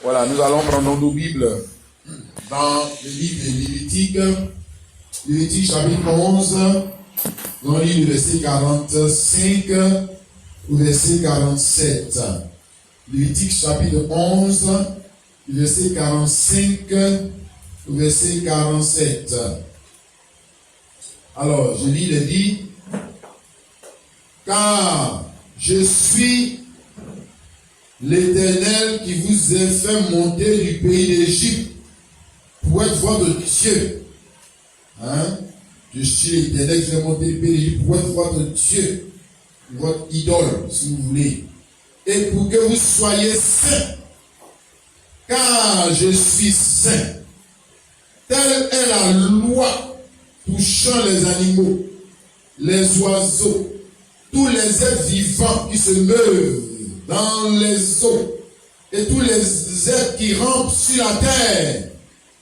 Voilà, nous allons prendre nos Bibles dans le livre de Lévitique, Lévitique chapitre 11, dans le livre verset 45 au verset 47. Lévitique chapitre 11, verset 45 au verset 47. Alors, je lis, il dit, car je suis l'Éternel qui vous a fait monter du pays d'Égypte pour être votre Dieu. Je suis l'Éternel qui vous a monté du pays d'Égypte pour être votre Dieu, votre idole, si vous voulez. Et pour que vous soyez saints, car je suis saint. Telle est la loi touchant les animaux, les oiseaux, tous les êtres vivants qui se meuvent dans les eaux et tous les êtres qui rampent sur la terre,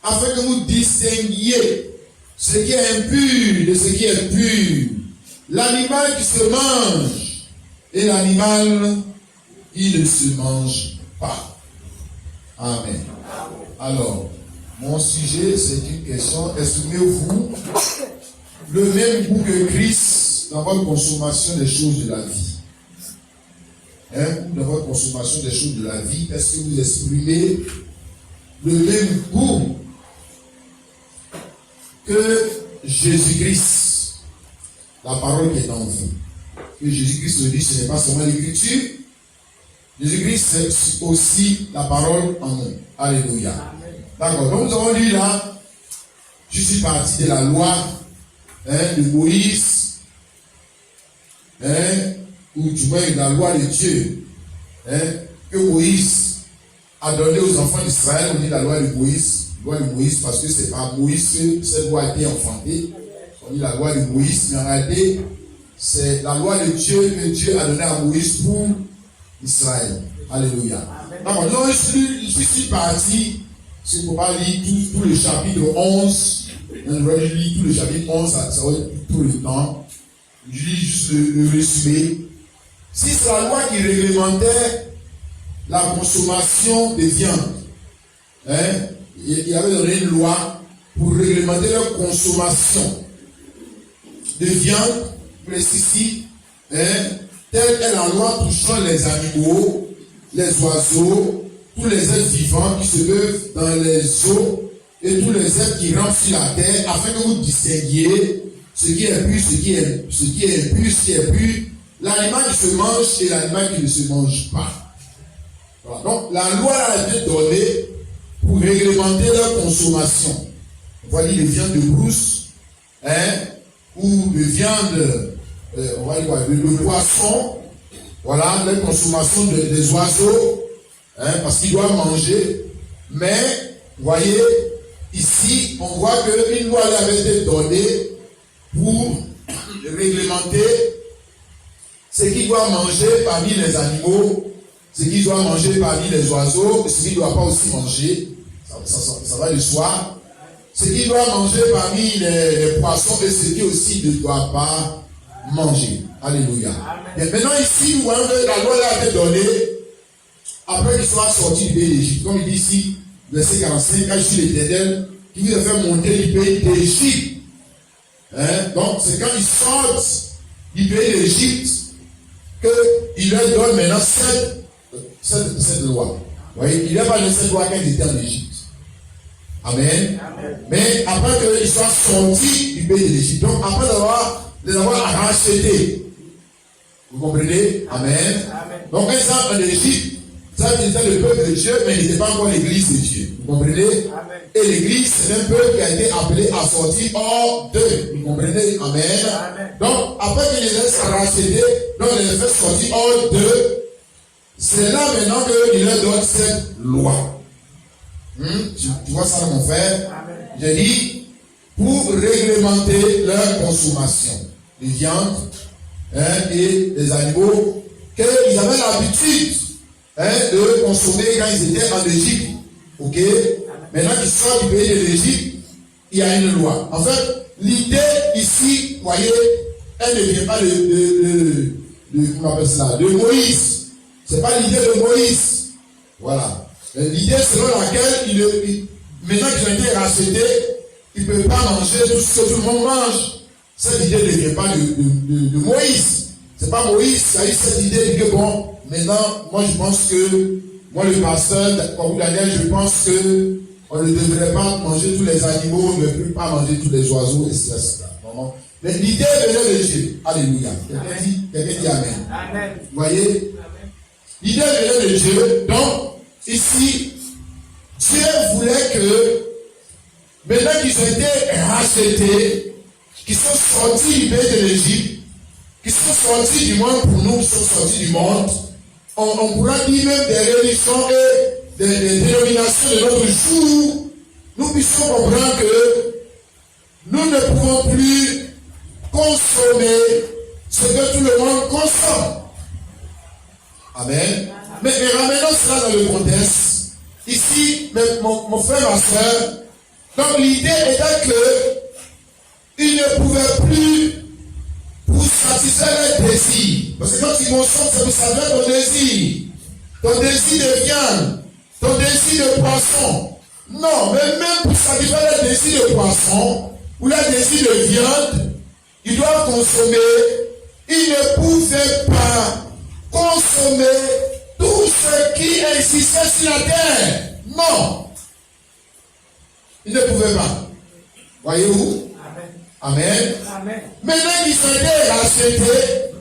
afin que vous distinguiez ce qui est impur de ce qui est pur, l'animal qui se mange et l'animal qui ne se mange pas. Amen. Alors, mon sujet, c'est une question. Estimez-vous le même goût que Christ dans votre consommation des choses de la vie? Dans votre consommation des choses de la vie, est-ce que vous exprimez le même goût que Jésus-Christ, la parole qui est en vous? Que Jésus-Christ le dit, ce n'est pas seulement l'écriture. Jésus-Christ, c'est aussi la parole en nous. Alléluia. D'accord. Donc nous avons lu là, je suis parti de la loi de Moïse, ou du moins la loi de Dieu, que Moïse a donné aux enfants d'Israël. On dit la loi de Moïse parce que c'est par Moïse que cette loi a été enfantée. On dit la loi de Moïse, mais en réalité, c'est la loi de Dieu que Dieu a donnée à Moïse pour Israël. Alléluia. Donc, je suis parti, si vous ne pouvez pas lire tout le chapitre 11, je lis tout le chapitre 11, ça va être tout le temps. Je lis juste le résumé. Si c'est la loi qui réglementait la consommation de viande, il y avait donné une loi pour réglementer la consommation de viande, précis, telle est la loi touchant les animaux, les oiseaux, tous les êtres vivants qui se meuvent dans les eaux et tous les êtres qui rampent sur la terre, afin que vous distinguiez ce qui est pur, ce qui est impur, ce qui est pur, l'animal qui se mange et l'animal qui ne se mange pas. Voilà. Donc, la loi a été donnée pour réglementer leur consommation. Voilà, les viandes de brousse, ou de viande, on va dire quoi, de poisson, voilà, la consommation des oiseaux, parce qu'ils doivent manger. Mais, vous voyez, ici, on voit qu'une loi avait été donnée pour réglementer ce qu'ils doivent manger parmi les animaux, ce qu'ils doivent manger parmi les oiseaux, ce qu'ils ne doivent pas aussi manger, ça va de soi, ce qu'ils doivent manger parmi les poissons et ce qu'ils aussi ne doivent pas manger. Alléluia. Et maintenant ici, vous voyez que la loi a été donnée après qu'ils soient sortis du pays d'Égypte. Comme il dit ici, verset 45, car je suis l'Éternel qui vous a fait monter du pays d'Égypte. Donc c'est quand ils sortent du pays d'Égypte qu'il leur donne maintenant cette loi. Vous voyez, il n'a pas donné cette loi quand ils étaient en Égypte. Amen. Mais après qu'ils soient sortis du pays d'Égypte, donc après les avoir rachetés. Vous comprenez? Amen. Donc quand ils sont en Égypte, ça c'était le peuple de Dieu, mais il n'était pas encore l'église de Dieu. Vous comprenez? Amen. Et l'église, c'est un peuple qui a été appelé à sortir hors d'eux. Vous comprenez? Amen. Donc, après qu'ils les aient rachetés, donc ils les fait sortir hors d'eux, c'est là maintenant qu'il leur donne cette loi. Tu vois ça, mon frère? J'ai dit, pour réglementer leur consommation de viande et des animaux qu'ils avaient l'habitude de consommer quand ils étaient en Égypte. Ok? Maintenant qu'ils sortent du pays de l'Égypte, il y a une loi. En fait, l'idée ici, vous voyez, elle ne vient pas comment on appelle ça, de Moïse. Ce n'est pas l'idée de Moïse. Voilà. L'idée selon laquelle maintenant qu'ils ont été rachetés, ils ne peuvent pas manger tout ce que tout le monde mange. Cette idée ne vient pas de Moïse. Ce n'est pas Moïse qui a eu cette idée de que bon, maintenant, moi je pense que, moi le pasteur, comme Daniel, je pense que on ne devrait pas manger tous les animaux, on ne devrait pas manger tous les oiseaux, etc. Non. Mais l'idée venait de Dieu. Alléluia. Quelqu'un dit Amen. Amen. Vous voyez? L'idée venait de Dieu. Donc, ici, Dieu voulait que, maintenant qu'ils ont été rachetés, qu'ils sont sortis du pays de l'Égypte, qu'ils sont sortis du monde pour nous, qui sont sortis du monde, on pourra dire même des religions et des dénominations de notre jour, nous puissions comprendre que nous ne pouvons plus consommer ce que tout le monde consomme. Amen. Mais ramenons cela dans le contexte. Ici, mon frère, ma soeur, donc l'idée était que ils ne pouvaient plus pour satisfaire leurs désirs. Parce que quand ils consomment, ça vous satisfaire ton désir. Ton désir de viande, ton désir de poisson. Non, mais même pour satisfaire le désir de poisson ou le désir de viande, ils doivent consommer. Ils ne pouvaient pas consommer tout ce qui existait sur la terre. Non. Ils ne pouvaient pas. Voyez-vous? Amen. Amen. Maintenant qu'ils ont été rachetés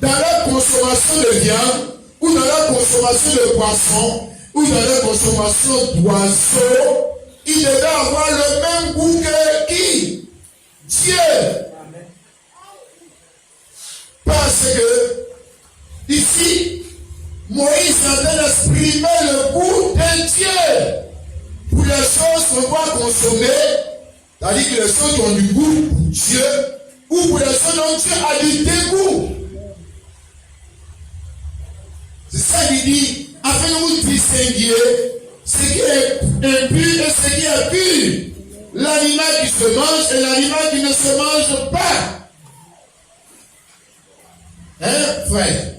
dans leur consommation de viande, ou dans leur consommation de poisson, ou dans leur consommation d'oiseaux, ils devaient avoir le même goût que qui? Dieu. Amen. Parce que ici, Moïse est en train d'exprimer le goût de Dieu pour les choses qu'on doit consommer. C'est-à-dire que les choses qui ont du goût pour Dieu, ou pour les choses dont Dieu a du dégoût. C'est ça qu'il dit, afin que vous distinguiez ce qui est impur et ce qui est pur. L'animal qui se mange et l'animal qui ne se mange pas. Hein, frère?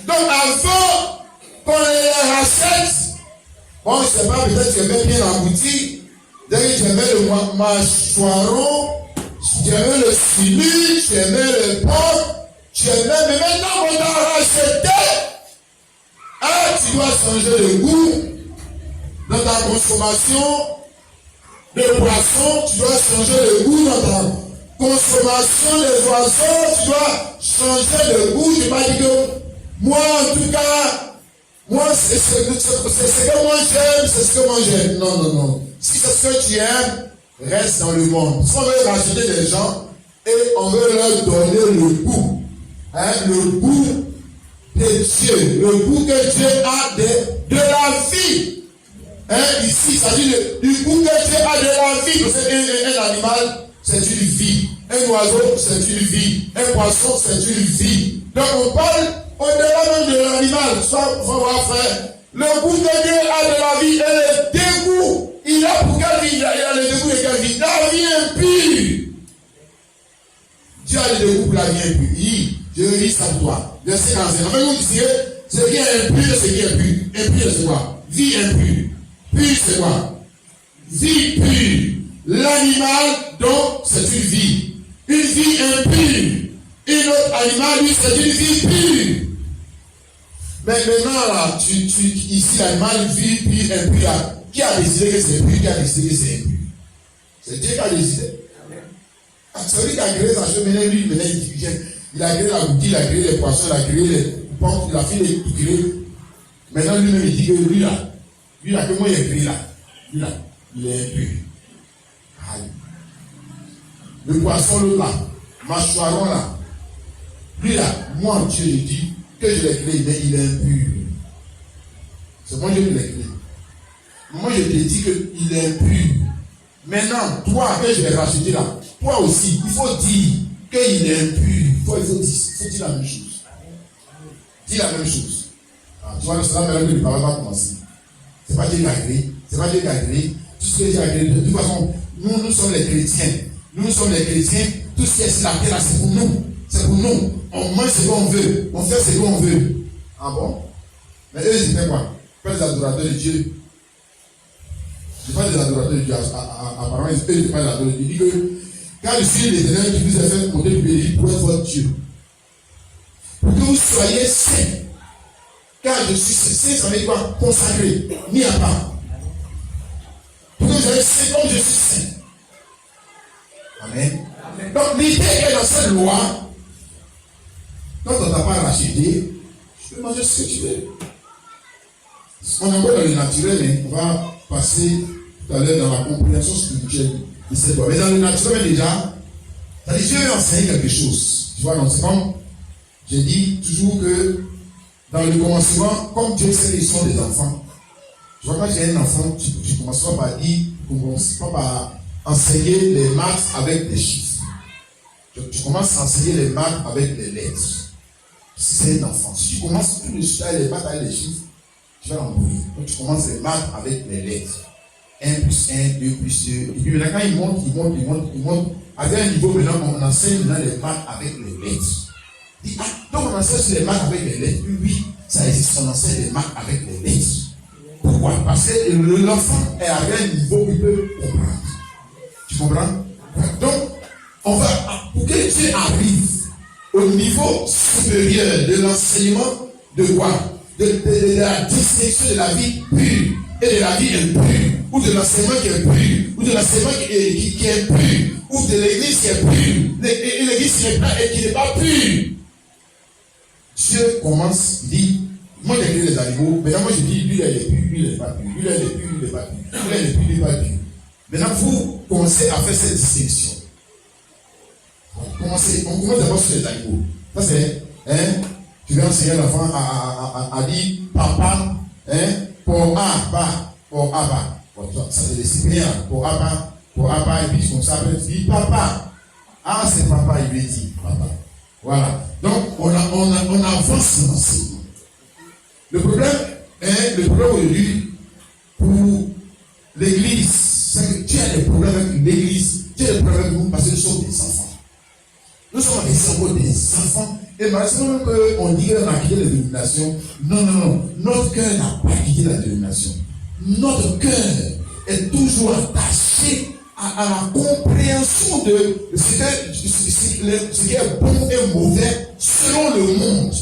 Donc avant qu'on les rachète, bon, je ne sais pas, peut-être que je vais bien aboutir. D'ailleurs, j'aimais le mâchoiron, j'aimais le silu, j'aimais le porc, j'aimais, mais maintenant on t'a racheté. Ah, tu dois changer de goût dans ta consommation de poisson, tu dois changer de goût dans ta consommation des oiseaux, tu dois changer de goût. Je ne vais pas dire que moi, en tout cas, moi, c'est ce que moi j'aime, c'est ce que moi j'aime. Non. Si c'est ce que tu aimes, reste dans le monde. Si on veut racheter des gens et on veut leur donner le goût, le goût de Dieu, le goût que Dieu a de la vie. Ici, ça dit du goût que Dieu a de la vie. Parce qu'un animal, c'est une vie. Un oiseau, c'est une vie. Un poisson, c'est une vie. Donc on parle au-delà même de l'animal. Ça, on va faire. Le goût que Dieu a de la vie et le dégoût. Il a pour quelle vie? Il a le dégoût de quelle vie? La vie impure. Dieu a le dégoût pour la vie impure. Je lis ça pour toi. Verset 45. Enfin, vous disiez, ce qui est impur, ce qui est pur. Impur, c'est quoi? Vie impure. Pur, c'est quoi? Vie pure. L'animal, donc, c'est une vie. Une vie impure. Et notre animal, lui, c'est une vie pure. Mais maintenant, là, ici, l'animal, vie pure, impure, là. Qui a décidé que c'est pur? Qui a décidé que c'est impur? C'est Dieu qui a décidé. Celui qui a créé sa chose, maintenant, lui, il a créé la boutique, il a créé les poissons, il a créé les portes, il a fait les créer. Maintenant, lui-même, il dit que lui, là, que moi, il est créé là. Lui, là, il est impur. Aïe. Le poisson, là, mâchoiron, là. Lui, là, moi, Dieu, il dit que je l'ai créé, mais il est impur. C'est moi, Dieu qui l'ai créé. Moi, je te dis qu'il est impur. Maintenant, toi, que je l'ai racheté là, toi aussi, il faut dire qu'il est impur. Il faut dire la même chose. Dis la même chose. Tu vois, c'est là que le parole va commencer. C'est pas Dieu qui a créé. C'est pas Dieu qui a créé. Tout ce que Dieu a créé. De toute façon, nous sommes les chrétiens. Nous sommes les chrétiens. Tout ce qui est sur la terre là, c'est pour nous. C'est pour nous. On mange ce qu'on veut. On fait ce qu'on veut. Ah bon? Mais eux, ils étaient quoi? Pas les adorateurs de Dieu. Je parle des adorateurs de Dieu. Apparemment, ils ne pas des adorateurs de Dieu. Il dit que quand je suis l'Éternel qui vous a fait monter du pays pour être votre Dieu, pour que vous soyez saints. Car je suis saint, ça veut dire quoi? Consacré, mis à part. Pour que vous soyez saint comme je suis saint. Amen. Amen. Donc l'idée est dans cette loi, quand on ne t'a pas racheté, tu peux manger ce que tu veux. On est encore dans le naturel, mais on va passer tout à l'heure dans la compréhension spirituelle de cette loi. Mais dans le naturel déjà, Dieu veut enseigner quelque chose. Tu vois, donc c'est comme j'ai dit toujours que dans le commencement, comme Dieu sait qu'ils sont des enfants, tu vois, quand tu es un enfant, tu ne commences pas par dire, tu ne commences pas par enseigner les maths avec des chiffres. Tu commences à enseigner les maths avec des lettres. Si c'est un enfant, si tu commences tout de suite à les maths avec les chiffres, tu vas l'embrouiller. Donc tu commences les maths avec les lettres. 1 plus 1, 2 plus 2. Et puis maintenant, quand il monte, à un niveau, maintenant, on enseigne les maths avec les lettres. Donc on enseigne sur les maths avec les lettres. Oui, ça existe, on enseigne les maths avec les lettres. Pourquoi? Parce que l'enfant est à un niveau où il peut comprendre. Tu comprends? Donc, on va, pour que Dieu arrive au niveau supérieur de l'enseignement de quoi? De la distinction de la vie pure et de la vie impure, ou de l'enseignement qui est pur, ou de l'enseignement qui est pur, ou de l'église qui est pure, et l'église qui n'est pas pure. Dieu commence, il dit, moi j'ai créé les animaux, maintenant moi je dis, lui il est pur, lui il n'est pas pur, lui il est pur, lui il n'est pas pur, lui il est pur, lui il n'est pas pur. Maintenant vous commencez à faire cette distinction. On commence d'abord sur les animaux. Ça c'est, tu vas enseigner l'enfant à dire papa, pour A, pour Abba. Ça c'est le cyprien, pour Abba, et puis comme ça, tu dis papa. Ah, c'est papa, il lui dit papa. Voilà. Donc, on avance dans l'enseignement. Le problème aujourd'hui, pour l'église, c'est que tu as des problèmes avec l'église, tu as des problèmes avec nous parce que nous sommes des enfants. Nous sommes des enfants. Et malheureusement qu'on dit qu'on a quitté la dénomination. Non. Notre cœur n'a pas quitté la dénomination. Notre cœur est toujours attaché à la compréhension de ce qui est bon et mauvais selon le monde.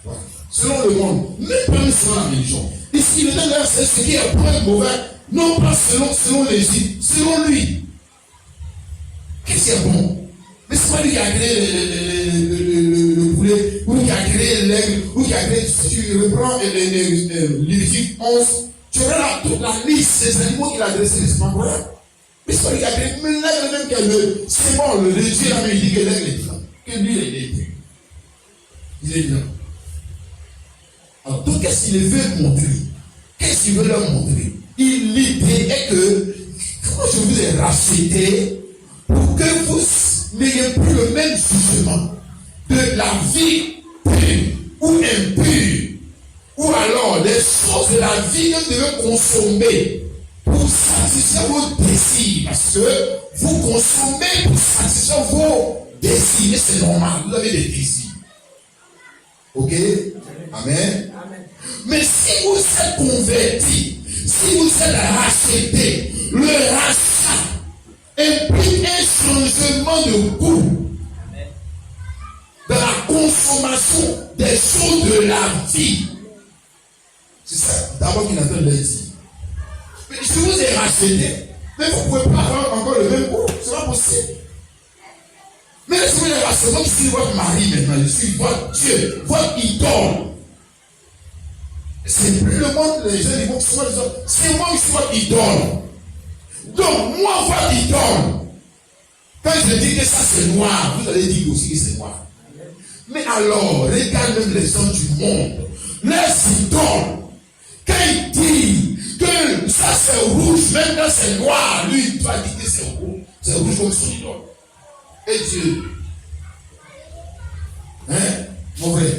Voilà. Selon le monde, même pas selon la religion. Ici, le dernier, c'est ce qui est bon et mauvais, non pas selon les Égyptiens, selon lui. Qu'est-ce qui est bon? Mais c'est pas lui qui a créé le poulet, ou qui a créé l'aigle, ou qui a créé. Si tu reprends Lévitique 11, tu auras toute la liste des animaux qu'il a dressés, c'est pas vrai. Mais c'est pas lui qui a créé. Mais l'aigle même qui a c'est bon, le Dieu là, il dit que l'aigle est blanc. Que lui, il est blanc. Il est blanc. Alors, donc, qu'est-ce qu'il veut montrer? Qu'est-ce qu'il veut leur montrer? L'idée est que, comment je vous ai racheté pour que vous n'ayez plus le même jugement de la vie pure ou impure, ou alors des choses de la vie que vous devez consommer pour satisfaire vos désirs, parce que vous consommez pour satisfaire vos désirs, et c'est normal, vous avez des désirs. Ok? Amen. Mais si vous êtes converti, si vous êtes racheté, le rachat implique un changement de goût dans la consommation des choses de la vie. C'est ça d'abord qu'il est en train de dire. Mais si vous êtes racheté, mais vous ne pouvez pas avoir encore le même goût. Ce n'est pas possible. Mais si vous êtes racheté, je suis votre mari maintenant, je suis votre Dieu, votre idole. C'est plus le monde, les gens disent, c'est moi qui suis votre idole. Donc, moi, votre idole, quand je dis que ça c'est noir, vous allez dire aussi que c'est noir. Mais alors, regarde même les gens du monde, les idoles, quand ils disent que ça c'est rouge, même quand c'est noir, lui, il doit dire que c'est rouge comme son idole. Et Dieu, mon frère,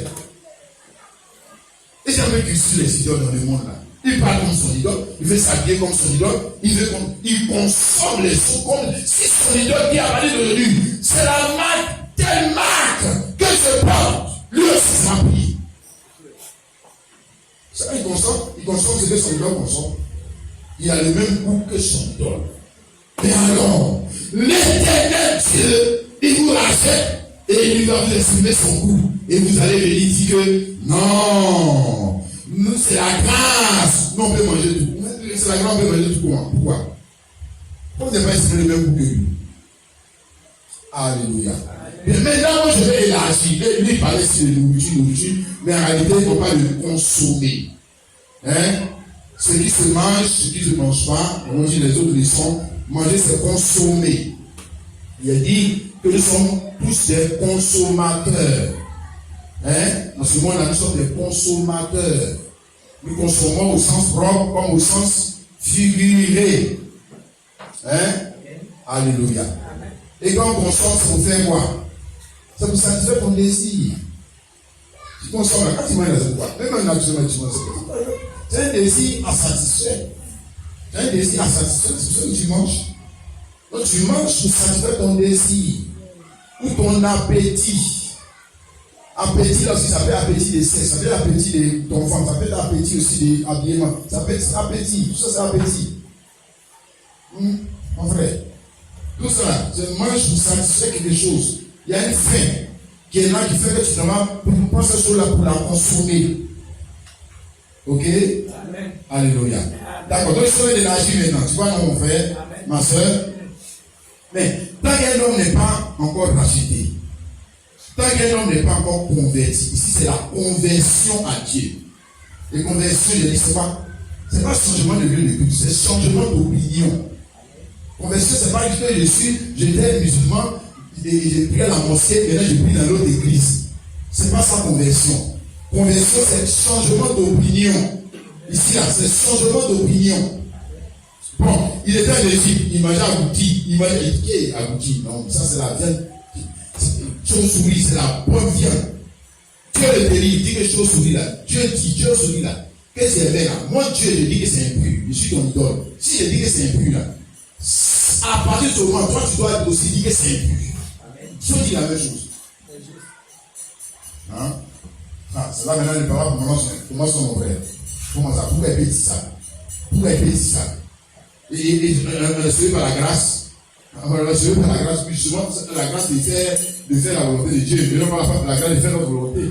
et jamais qu'il suit les idoles dans le monde là. Il parle comme son idole, il veut s'habiller comme son idole, il consomme les choses comme si son idole qui a parlé de lui. C'est la marque, telle marque que je porte. Lui aussi s'habille. Il consomme ce que son idole consomme. il a le même goût que son idole. Mais alors, l'Éternel Dieu, il vous rachète et il va vous exprimer son goût. Et vous allez lui dire que non, nous c'est la grâce. Nous on peut manger tout. C'est la grâce, on peut manger tout. Pourquoi? Pourquoi vous n'avez pas exprimé le même goût que lui? Alléluia. Mais maintenant, moi je vais élargir. Lui parlait sur la nourriture, mais en réalité, il ne faut pas le consommer. Hein? Ce qui se mange, ce qui ne se mange pas, on dit les autres leçons, manger c'est consommer. Il a dit que nous sommes tous des consommateurs. Hein? Dans ce monde-là, nous sommes des consommateurs. Nous consommons au sens propre comme au sens figuré. Hein? Alléluia. Et quand on consomme, ça vous fait quoi? Ça vous satisfait ton désir. Tu consommes, quand tu manges, c'est quoi? Même un naturel, tu manges. C'est un désir à satisfaire. C'est un désir à satisfaire, c'est ce que tu manges. Donc tu manges pour satisfaire ton désir. Ou ton appétit. Appétit là aussi, ça peut être appétit de sexe, ça peut être appétit de ton enfant, ça peut être appétit aussi d'habillement. Ça peut être appétit, tout ça c'est appétit. Mon frère. Tout ça, tu manges pour satisfaire quelque chose. Il y a une faim qui est là, qui fait que tu prends cette chose-là pour la consommer. Ok? Amen. Alléluia. D'accord, donc je vais l'élargir maintenant. Tu vois, non, mon frère, ma soeur. Mais tant qu'un homme n'est pas encore racheté, tant qu'un homme n'est pas encore converti, ici c'est la conversion à Dieu. Et conversion, je dis, c'est pas changement de lieu de culte, c'est changement d'opinion. Conversion, c'est pas que j'étais musulman, et j'ai pris à la mosquée, et là j'ai pris dans l'autre église. C'est pas ça conversion. Conversion, c'est changement d'opinion. Ici, là, c'est changement d'opinion. Bon, il était en Égypte, il mangeait agouti. Il mangeait agouti. Non, ça c'est la viande. Chauve-souris, c'est la bonne viande. Dieu le délivre, il dit que chauve-souris là. Dieu souris là. Qu'est-ce qu'il est là? Moi, Dieu, je dis que c'est impur. Je suis ton idole. Si je dis que c'est impur là, à partir de ce moment, toi, tu dois aussi dire que c'est impur. Si on dit la même chose. Hein? Ah, c'est là maintenant le papa commence son frère. Comment ça? Pourquoi il dit ça? Pourquoi il dit ça? Et sauvé par la grâce. Sauvé par la grâce, puis justement, la grâce de faire la volonté de Dieu. Mais non pas la grâce de faire notre volonté.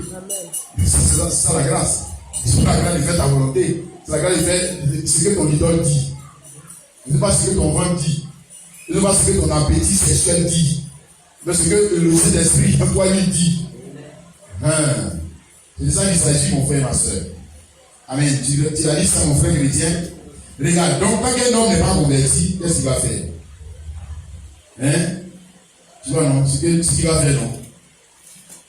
C'est ça la grâce. C'est pas la grâce de faire ta volonté. C'est la grâce de faire ce que ton idole dit. Ce n'est pas ce que ton ventre dit. Ce n'est pas ce que ton appétit sexuel dit. Mais ce que le Saint-Esprit en toi lui dit. C'est de ça qu'il s'agit, mon frère et ma soeur. Amen. Tu as dit ça, mon frère chrétien. Regarde, donc quand un homme n'est pas converti, qu'est-ce qu'il va faire? Hein? Tu vois, non? Ce qu'il va faire, non?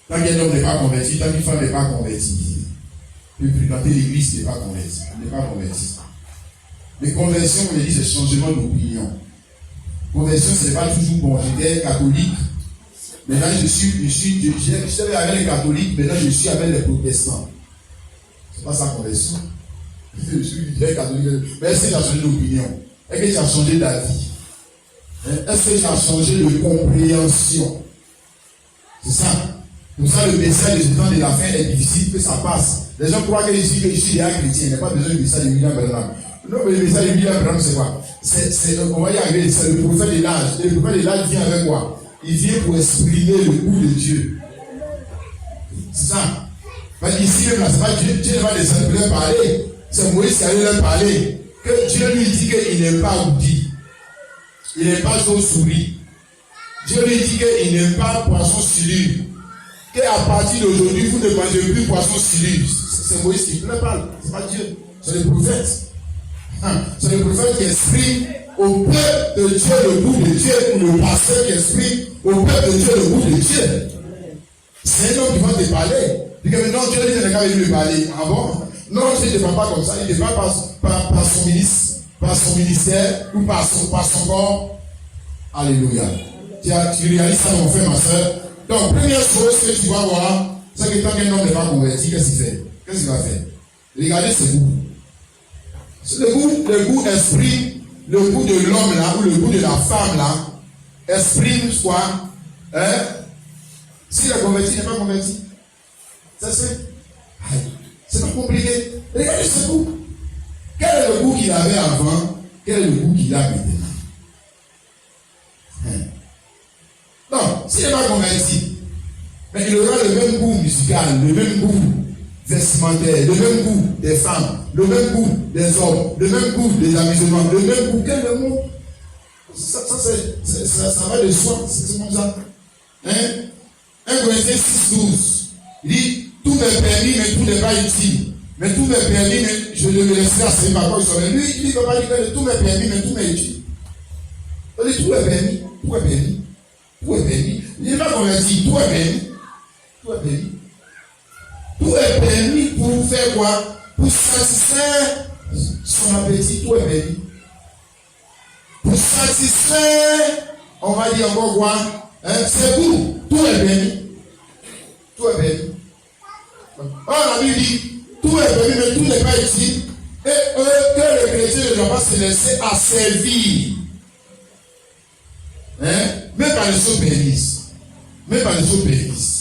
Tant qu'un homme n'est pas converti, tant qu'une femme n'est pas convertie, peut fréquenter l'église n'est pas converti. N'est pas converti. Mais conversion, on dit, c'est changement d'opinion. Conversion, ce n'est pas toujours bon. J'étais catholique. Maintenant, j'étais avec les catholiques, maintenant je suis avec les protestants. C'est pas ça conversion. Je suis catholique. Mais est-ce que tu as changé d'opinion? Est-ce que tu as changé d'avis? Est-ce que tu as changé de compréhension? C'est ça. Pour ça, le message des temps de la fin est difficile, que ça passe. Les gens croient que je suis déjà chrétien. Il n'y a pas besoin du message de William Branham. Non, mais le message de William Branham, c'est quoi? On va y arriver. C'est le prophète de l'âge. Et le prophète de l'âge vient avec quoi? Il vient pour exprimer le goût de Dieu. C'est ça. Parce qu'ici, même là, c'est pas Dieu. Dieu n'est pas descendu pour leur parler. C'est Moïse qui allait leur parler. Que Dieu lui dit qu'il n'aime pas Oudi. Il n'aime pas chauve-souris. Dieu lui dit qu'il n'aime pas poisson silure. Qu'à partir d'aujourd'hui, vous ne mangez plus poisson silure. C'est Moïse qui leur parle. C'est pas Dieu. C'est le prophète. C'est le prophète qui exprime au peuple de Dieu le goût de Dieu, ou le pasteur qui exprime au peuple de Dieu le goût de Dieu. C'est un homme qui va te parler. Dit que non, Dieu dit qu'il n'a qu'à venir lui parler. Ah bon? Non, Dieu ne te parle pas comme ça. Il ne te parle par son ministre, par son ministère ou par son corps. Alléluia. Tu réalises ça, mon frère, ma soeur. Donc, première chose que tu vas voir, c'est que tant qu'un homme n'est pas converti, qu'est-ce qu'il fait? Qu'est-ce qu'il va faire? Regardez ses goûts. Le goût exprime le goût de l'homme là, ou le goût de la femme là, exprime quoi? Hein? S'il est converti, il n'est pas converti. C'est pas compliqué. Regardez ce goût. Quel est le goût qu'il avait avant quel est le goût qu'il a maintenant? Non, s'il n'est pas converti, mais il aura le même goût musical, le même goût vestimentaire, le même goût des femmes, le même goût des hommes, le même goût des amusements, le même goût que le monde. Ça va de soi, c'est comme ça. 1 Corinthiens 6:12. Il dit, tout m'est permis, mais tout n'est pas utile. Mais tout m'est permis, mais je ne me laisserai assurer par quoi il serait. Lui, il ne peut pas dire que tout m'est permis, mais tout m'est utile. Il dit, tout est permis, tout est permis, tout est permis. Il n'est pas converti, tout est permis. Tout est permis. Tout est permis pour faire quoi? Pour satisfaire son appétit, tout est permis. Pour satisfaire, on va dire encore quoi? C'est tout. Tout est permis. Tout est permis. Or, la Bible dit, tout est permis, mais tout n'est pas utile. Et que le chrétien ne doit pas se laisser asservir. Même par les choses permises. Même par les choses permises.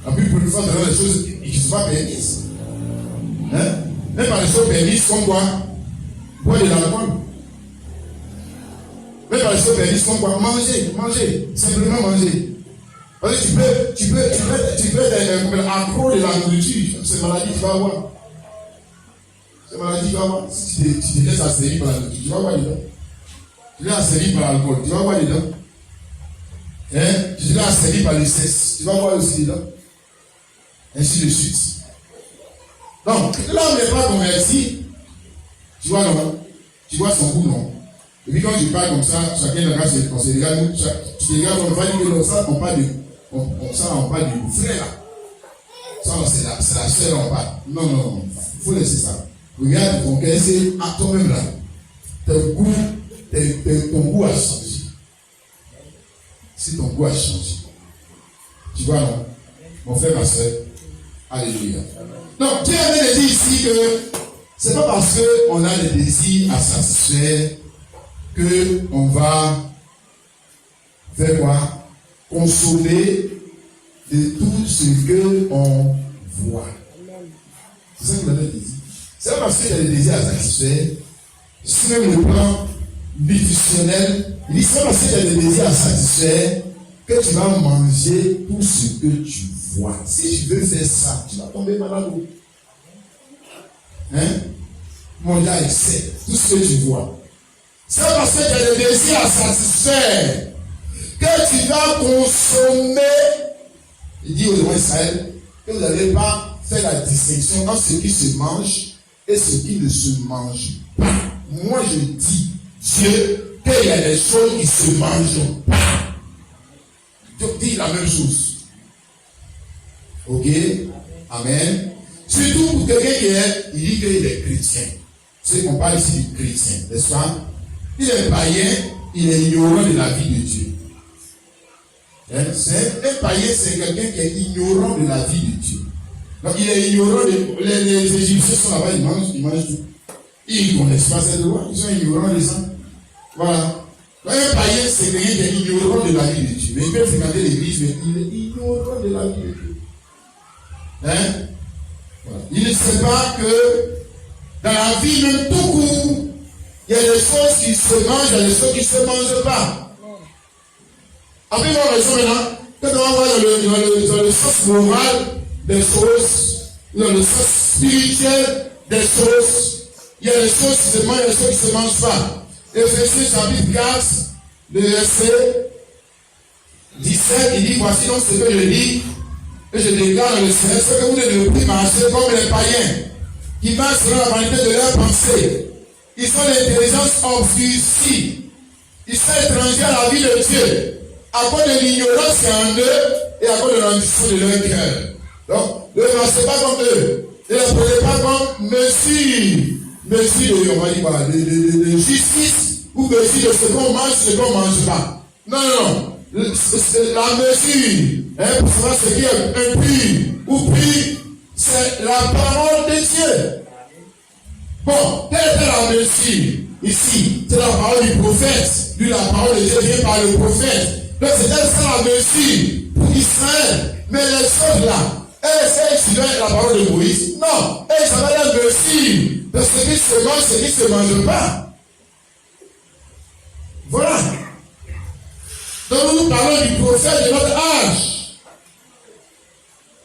La Bible pour nous faire donner des choses qui ne sont pas permises. Même par les choses permises, comme quoi? Boire de l'alcool. Même par les choses permises, comme quoi? Manger, simplement manger. Parce que tu peux être accro de la nourriture. C'est maladie, tu vas avoir. C'est maladie, tu vas avoir. Si tu te laisses asservir par la nourriture, tu vas avoir dedans. Tu te laisses asservir par l'alcool, tu vas avoir dedans. Tu te laisses asservir par le sexe, tu vas avoir aussi dedans. Ainsi de suite. Donc, là, on n'est pas converti. Tu vois, non? Tu vois son goût, non? Et puis, quand tu parles comme ça, chacun regarde, on se regarde, tu te regardes, on va dire que ça, on parle du frère, là. Ça, c'est la sœur, on parle. Non. Il faut laisser ça. Regarde ton cœur, c'est à toi-même, là. Ton goût a changé. Si ton goût a changé. Tu vois, non? Mon frère, ma soeur. Alléluia. Donc, Dieu avait dit ici que c'est pas parce qu'on a des désirs à satisfaire qu'on va faire quoi? Consommer de tout ce qu'on voit. C'est ça qu'il avait dit. C'est pas parce qu'il y a des désirs à satisfaire, sur le plan nutritionnel, il dit c'est pas parce qu'il y a des désirs à satisfaire que tu vas manger tout ce que tu vois. Si tu veux faire ça, tu vas tomber malade. Manger à excès, tout ce que tu vois. C'est parce qu'il y a des désirs à satisfaire que tu vas consommer. Il dit aux gens d'Israël que vous n'allez pas faire la distinction entre ce qui se mange et ce qui ne se mange pas. Moi je dis, Dieu, qu'il y a des choses qui se mangent pas. Dieu dit la même chose. Ok? Amen. Surtout pour quelqu'un il dit qu'il est chrétien. C'est qu'on parle ici du chrétien, n'est-ce pas? Il est païen, il est ignorant de la vie de Dieu. Un païen, c'est quelqu'un qui est ignorant de la vie de Dieu. Donc il est ignorant les Égyptiens sont là-bas, ils mangent tout. Ils ne connaissent pas cette loi, ils sont ignorants de ça. Voilà. Donc, un païen, c'est quelqu'un qui est ignorant de la vie de Dieu. Mais il peut fréquenter l'église, mais il est ignorant de la vie de Dieu. Voilà. Il ne sait pas que dans la vie, même tout court, il y a des choses qui se mangent, il y a des choses qui ne se mangent pas. Après, voir les gens maintenant, quand on va voir dans le sens moral des choses, dans le sens spirituel des choses, il y a des choses qui se mangent, il y a des choses qui ne se mangent pas. Éphésiens chapitre 4, le verset 17, il dit, voici donc ce que je dis, et je déclare dans le Seigneur, c'est que vous ne devez plus marcher comme les païens, qui marchent selon la vanité de leurs pensées. Ils sont l'intelligence obscurcie. Ils sont étrangers à la vie de Dieu, à cause de l'ignorance qui est en eux et à cause de l'ambition de leur cœur. Donc, ne marchez pas comme eux. Ne les prenez pas comme mesure de, on va dire quoi, de justice ou mesure de ce qu'on mange, ce qu'on ne mange pas. Non. La mesure, pour savoir ce qui est impur ou pur, c'est la parole de Dieu. Bon, quelle était la mesure ici? C'est la parole du prophète. Lui, la parole de Dieu vient par le prophète. Donc, c'était ça la mesure pour Israël. Mais les choses là, est-ce qu'ils la parole de Moïse? Non. Ils avaient la mesure de ce qui se mange, ce qui ne se mange pas. Voilà. Donc nous parlons du prophète de notre âge.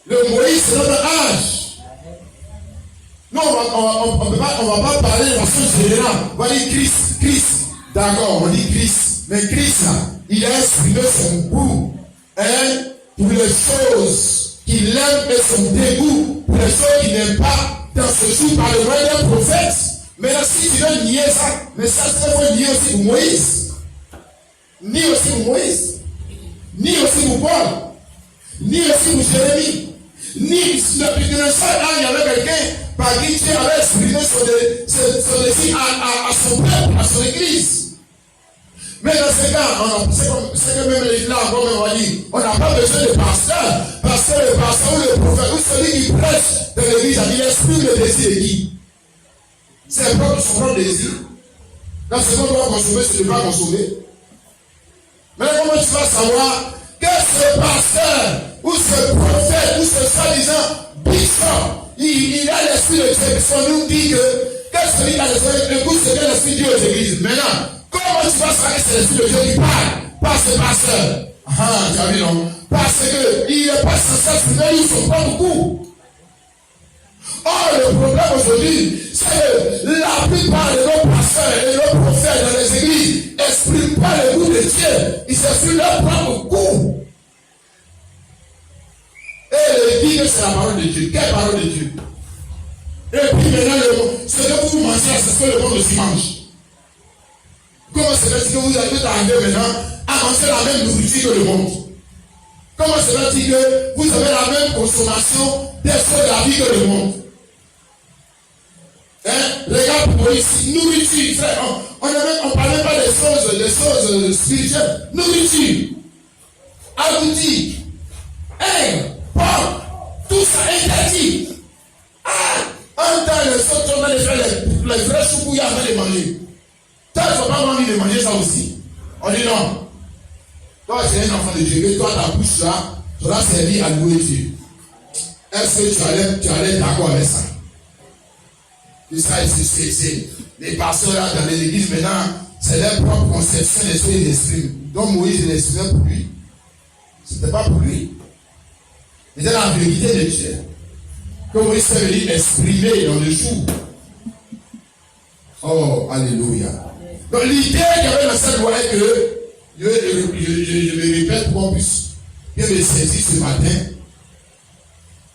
Le Moïse, c'est notre âge. Non, on ne va pas parler de façon générale. On va dire Christ. D'accord, on dit Christ. Mais Christ, là, il a exprimé son goût pour les choses qu'il aime et son dégoût pour les choses qu'il n'aime pas dans ce jour par le moyen d'un prophète. Maintenant, si tu veux nier ça, mais ça, c'est faut nier aussi pour Moïse. Ni aussi pour Moïse. Ni aussi pour Paul. Ni aussi pour Jérémie. Ni depuis le seul an, il y avait quelqu'un par qui Dieu avait exprimé son désir à son peuple, à son église. Mais dans ce cas, c'est que même là, comme on va dire, on n'a pas besoin de pasteur, parce que le pasteur ou le prophète ou celui qui prêche dans l'église, il exprime le désir de qui? C'est son propre désir. Dans ce qu'on doit consommer, ce ne doit pas consommer. Mais comment tu vas savoir que ce pasteur, ou ce prophète, ou ce soi-disant bishop, il a l'esprit de Dieu, parce qu'on nous dit que celui qui a l'esprit, c'est que l'esprit de Dieu aux églises. Maintenant, comment tu vas savoir que c'est l'esprit de Dieu qui parle? Pas ce pasteur. Ah, tu as vu, non? Parce qu'il n'est pas censé exprimer son propre goût. Or, le problème aujourd'hui, c'est que la plupart de nos pasteurs et de nos prophètes dans les églises n'expriment pas le goût de Dieu. Ils expriment leur propre goût. Et ils disent que c'est la parole de Dieu. Quelle parole de Dieu? Et puis maintenant, ce que vous mangez, c'est ce que le monde aussi mange. Comment se fait-il que vous êtes arrivé maintenant à manger la même nourriture que le monde? Comment se fait-il que vous avez la même consommation des choses de la vie que le monde? Regarde pour ici, nourriture, frère, on ne parle même pas des choses spirituelles. Nourriture, abouti, porc, tout ça interdit. Un temps, les autres, on a les vrais choukouilles avant de manger. Toi, il ne faut pas envie de manger ça aussi. On dit non. Toi, tu es un enfant de Dieu, toi, ta bouche là, tu vas servir à louer Dieu. Est-ce que tu allais d'accord avec ça? Et ça, c'est les pasteurs là dans les églises maintenant, c'est leur propre conception de ce qu'ils expriment. Donc Moïse l'exprimait pour lui. Ce n'était pas pour lui. C'était la vérité de Dieu. Que Moïse s'est venu exprimer dans le jour. Oh, alléluia. Donc l'idée qu'il y avait dans cette loi est que, je me répète pour qu'on puisse bien me saisir ce matin,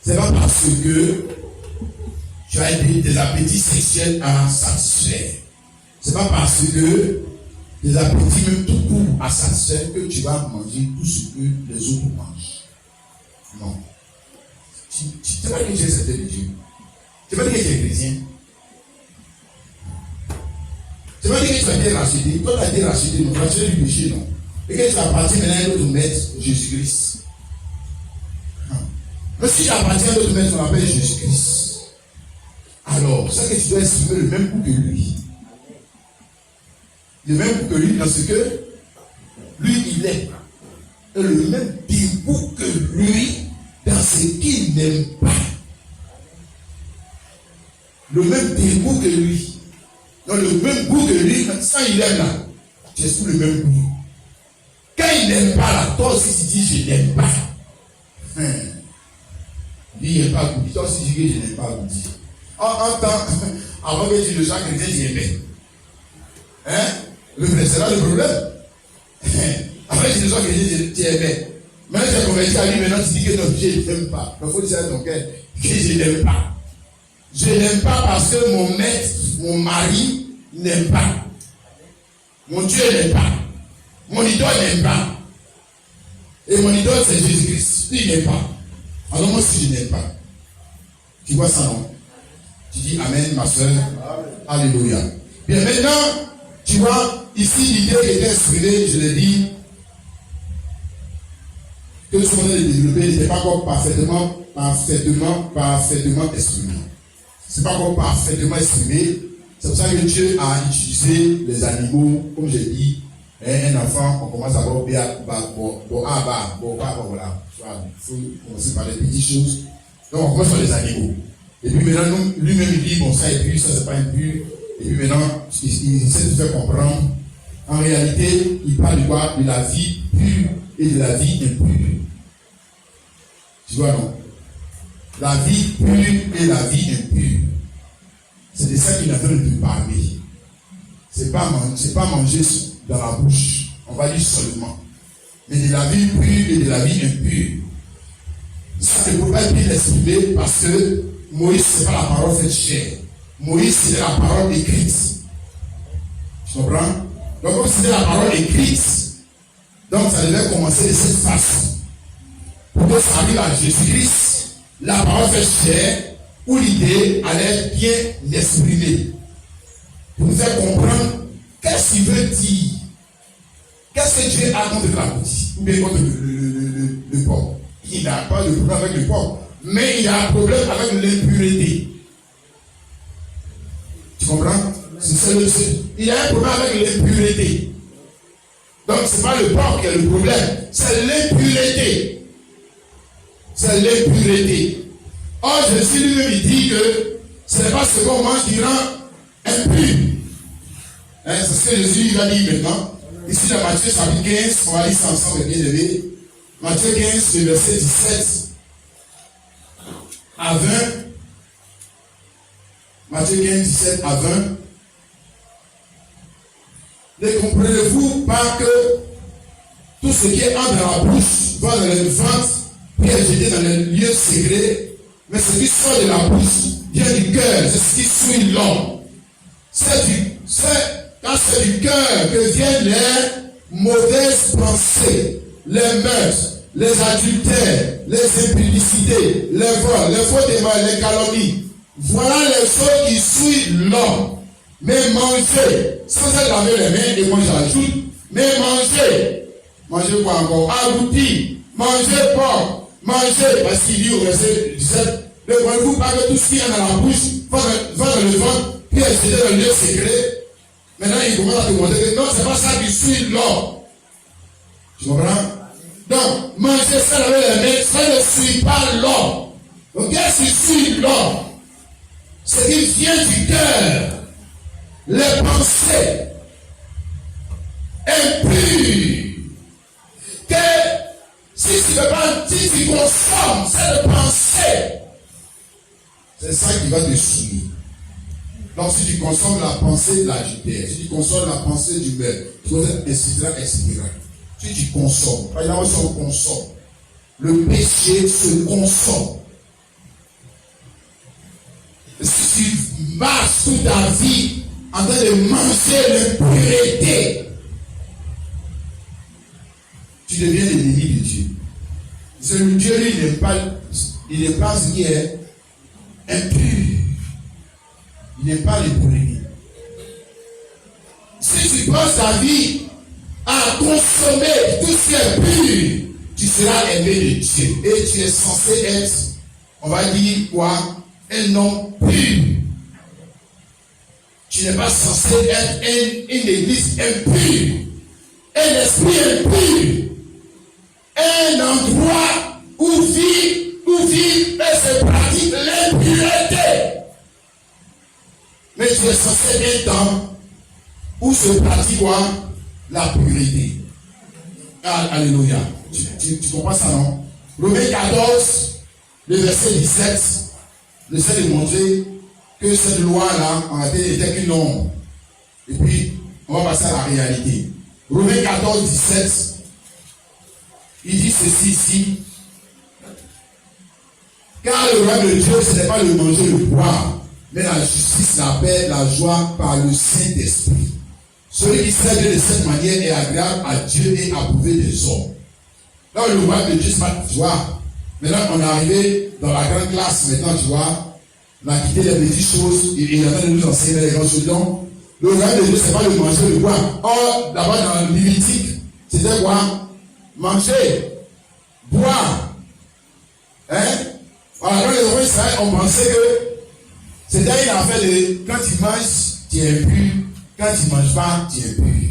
c'est pas parce que tu as des appétits sexuels à satisfaire. C'est pas parce que des appétits même tout court à satisfaire que tu vas manger tout ce que les autres mangent. Non. Tu ne sais pas que tu es certain de Dieu. Tu ne sais pas que tu es chrétien. Tu ne sais pas que tu as été racheté. Toi, tu as été racheté, non, tu as racheté du péché, non. Et que tu appartiens maintenant à un autre maître, Jésus-Christ. Mais si tu appartiens à un autre maître, on l'appelle Jésus-Christ. Alors, c'est que tu dois exprimer le même goût que lui. Le même goût que lui, dans ce que lui, il est. Et le même dégoût que lui, dans ce qu'il n'aime pas. Le même dégoût que lui. Dans le même goût que lui, quand il aime là, tu exprimes le même goût. Quand il n'aime pas là, toi aussi tu dis je n'aime pas. Lui, il n'aime pas goût. Toi aussi tu dis je n'aime pas goût. En temps, avant que tu le sois chrétien, tu aimais. C'est là le problème. Après que tu le sois chrétien, tu aimais. Maintenant, tu es converti à lui, maintenant tu dis que non, je ne t'aime pas. Il faut dire à ton cœur que je n'aime pas. Je n'aime pas parce que mon maître, mon mari n'aime pas. Mon Dieu n'aime pas. Mon idole n'aime pas. Et mon idole, c'est Jésus-Christ. Il n'aime pas. Alors moi aussi, je n'aime pas. Tu vois ça, non? Tu dis Amen, ma soeur. Alléluia. Bien, maintenant, tu vois, ici, l'idée qui était exprimée, je l'ai dit, que ce qu'on a développé n'était pas encore parfaitement exprimé. Ce n'est pas encore parfaitement exprimé. C'est pour ça que Dieu a utilisé les animaux, comme j'ai dit, un enfant, on commence à voir voilà. Il faut commencer par les petites choses. Donc on commence par les animaux. Et puis maintenant, lui-même il dit, bon ça est pur, ça c'est pas impur. Et puis maintenant, il essaie de faire comprendre En réalité, il parle de quoi? De la vie pure et de la vie impure. Tu vois, non? La vie pure et la vie impure. C'est de ça qu'il est en train de te parler. C'est pas manger dans la bouche. On va dire seulement. Mais de la vie pure et de la vie impure. Ça ne peut pas être bien exprimé parce que Moïse, ce n'est pas la parole faite chair. Moïse, c'est la parole écrite. Tu comprends? Donc, comme c'était la parole écrite, donc ça devait commencer de cette façon. Pour que ça arrive à Jésus-Christ, la parole faite chair, où l'idée allait bien l'exprimer. Pour nous faire comprendre qu'est-ce qu'il veut dire. Qu'est-ce que Dieu a contre la boutique ou bien contre le porc? Il n'a pas de problème avec le porc, mais il a un problème avec l'impureté. Tu comprends? Il a un problème avec l'impureté. Donc ce n'est pas le porc qui a le problème, c'est l'impureté. C'est l'impureté. Or Jésus lui-même il dit que ce n'est pas ce qu'on mange qui rend impur. C'est ce que Jésus va dire maintenant. Ici dans Matthieu chapitre 15, on va lire ça ensemble bien élevé. Matthieu 15, le verset 17 à 20. Matthieu 15, 17 à 20. Ne comprenez-vous pas que tout ce qui entre dans la bouche va dans le ventre, puis est jeté dans le lieu secret, mais ce qui sort de la bouche vient du cœur, c'est ce qui souille l'homme. Quand c'est du cœur que viennent les mauvaises pensées, les meurtres, les adultères, les impudicités, les vols, les faux témoins, les calomnies. Voilà les choses qui souillent l'homme. Mais manger, sans se laver les mains, et moi j'ajoute, mais manger quoi encore? Aboutir, manger porc, manger, parce qu'il dit au verset 17, ne voyez-vous pas que tout ce qui est dans la bouche va dans le ventre, puis est jeté dans le lieu secret? Maintenant, il commence à te montrer que non, c'est pas ça qui suit l'homme. Tu comprends? Donc, manger sans laver les mains, ça ne suit pas l'homme. Donc, qu'est-ce qui suit l'homme? Ce qui vient du cœur. Les pensées impures. Que si tu consommes cette pensée, c'est ça qui va te souiller. Donc si tu consommes la pensée de l'adultère, si tu consommes la pensée du meurtre, etc. Si tu consommes, par exemple, si on consomme, le péché se consomme. Si tu marches toute ta vie en train de manger l'impureté, tu deviens l'ennemi de Dieu. Dieu, lui, il n'aime pas ce qui est impur. Il n'aime pas les pourris. Si tu passes ta vie à consommer tout ce qui est pur, tu seras aimé de Dieu. Et tu es censé être, on va dire quoi, un homme pur. Tu n'es pas censé être une église impure, un esprit impur, un endroit où vit et se pratique l'impureté. Mais tu es censé être dans où se pratique quoi? La pureté. Alléluia. Tu comprends ça, non? Romains 14, le verset 17, j'essaie de montrer que cette loi-là, en réalité, n'était qu'une ombre. Et puis, on va passer à la réalité. Romains 14, 17, il dit ceci ici. Car le royaume de Dieu, ce n'est pas le manger, le boire, mais la justice, la paix, la joie par le Saint-Esprit. Celui qui sert de cette manière est agréable à Dieu et approuvé des hommes. Là, le royaume de Dieu, c'est pas, tu vois. Maintenant, on est arrivé dans la grande classe, maintenant, tu vois. On a quitté les petites choses, et il est en train de nous enseigner les grandes choses. Donc, le royaume de Dieu, c'est pas le manger, le boire. Or, d'abord, dans le Lévitique, c'était quoi? Manger, boire. Hein? Voilà, dans les enfants d'Israël, on pensait que c'était une affaire de quand tu manges, tu es impur. Quand tu ne manges pas, tu es impur.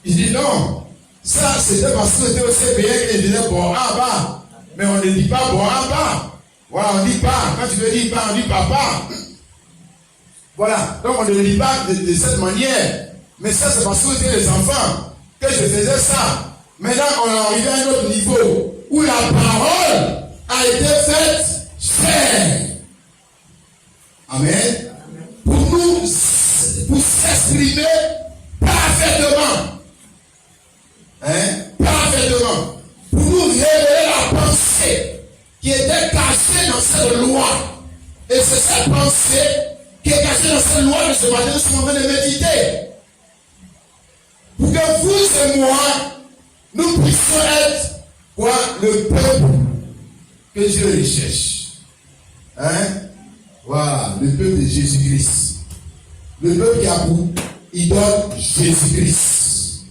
Il dit non. Ça, c'était parce que c'était aussi payé qu'il disait bon en bas. Mais on ne dit pas bon en bas. Voilà, on ne dit pas. Quand tu veux dire pas, on dit papa. Voilà. Donc on ne dit pas de cette manière. Mais ça, c'est parce que j'étais les enfants que je faisais ça. Maintenant, on est arrivé à un autre niveau où la parole a été faite chair. Amen. Pour nous, pour s'exprimer parfaitement. Parfaitement. Pour nous révéler la pensée qui était cachée dans cette loi. Et c'est cette pensée qui est cachée dans cette loi de ce matin, nous sommes en train de méditer. Pour que vous et moi, nous puissions être quoi? Le peuple que Dieu recherche. Voilà, le peuple de Jésus-Christ. Le peuple qui a pour idole Jésus-Christ.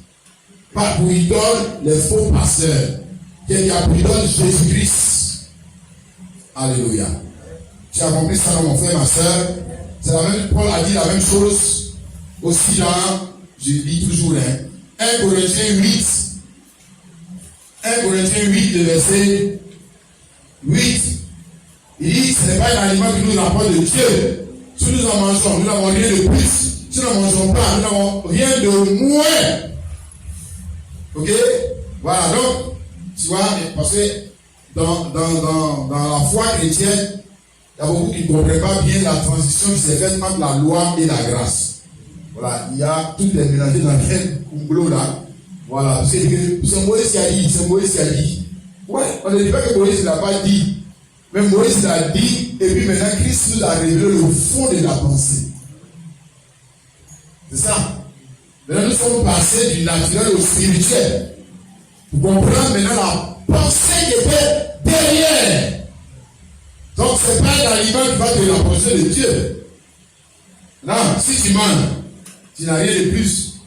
Pas pour idole les faux pasteurs. Qui a pour idole Jésus-Christ. Alléluia. Tu as compris ça, mon frère, ma soeur? C'est la même, Paul a dit la même chose aussi là. Je lis toujours 1 Corinthiens 8. 1 Corinthiens 8, le verset 8. Il dit, ce n'est pas un aliment qui nous apporte de Dieu. Si nous en mangeons, nous n'avons rien de plus. Si nous n'en mangeons pas, nous n'avons rien de moins. Ok? Voilà, donc, tu vois, parce que dans la foi chrétienne, il y a beaucoup qui ne comprennent pas bien la transition qui s'est faite entre la loi et la grâce. Voilà, il y a tout est mélangé dans quel complot là. Voilà, c'est Moïse qui a dit, c'est Moïse qui a dit. Ouais, on ne dit pas que Moïse ne l'a pas dit. Mais Moïse l'a dit, et puis maintenant Christ nous a révélé le fond de la pensée. C'est ça. Maintenant nous sommes passés du naturel au spirituel. Pour comprendre maintenant la pensée qui était derrière. Donc ce n'est pas l'aliment qui va te rapprocher de Dieu. Non, si tu manges, tu n'as rien de plus.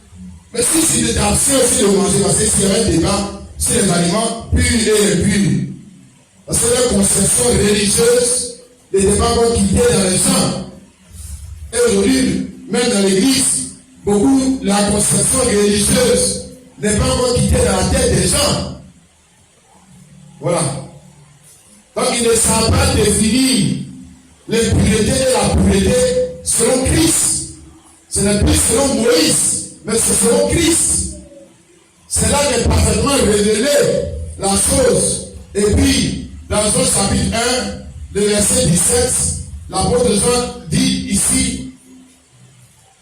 Mais si tu t'abstiens aussi de manger, parce que s'il y avait un débat sur les aliments purs et impurs, parce que la conception religieuse n'était pas encore quittée dans les gens. Et aujourd'hui, même dans l'église, beaucoup, la conception religieuse n'est pas encore quittée dans la tête des gens. Voilà. Donc il ne savent pas définir l'impureté et la pureté selon Christ. Ce n'est plus selon Moïse, mais c'est selon Christ. C'est là qu'est parfaitement révélé la chose. Et puis, dans Jean chapitre 1, le verset 17, l'apôtre Jean dit ici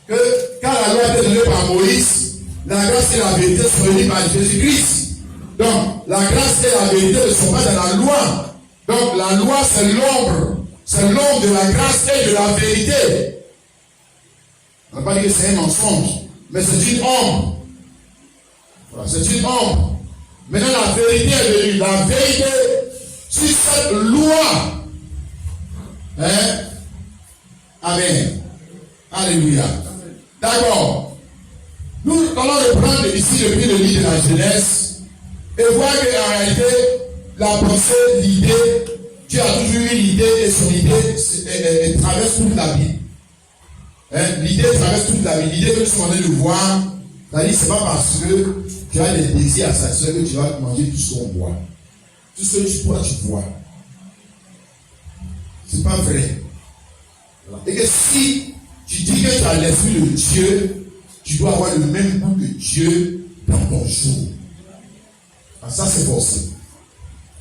que quand la loi a été donnée par Moïse, la grâce et la vérité sont venues par Jésus-Christ. Donc, la grâce et la vérité ne sont pas dans la loi. Donc, la loi, c'est l'ombre. C'est l'ombre de la grâce et de la vérité. On ne va pas dire que c'est un mensonge, mais c'est une ombre. Voilà, c'est une ombre. Maintenant, la vérité est venue. La vérité, sur cette loi. Amen. Alléluia. D'accord. Nous allons reprendre ici depuis le livre de la Genèse et voir qu'en réalité, la pensée, l'idée, Dieu a toujours eu l'idée et son idée traverse toute la Bible. L'idée traverse toute la vie. L'idée que nous sommes en train de voir, c'est-à-dire c'est pas parce que tu as des désirs à satisfaire que tu vas manger tout ce qu'on boit. Tout ce que tu bois, tu bois. C'est pas vrai. Voilà. Et que si tu dis que tu as l'esprit de Dieu, tu dois avoir le même goût que Dieu dans ton jour. Ah, ça c'est forcé.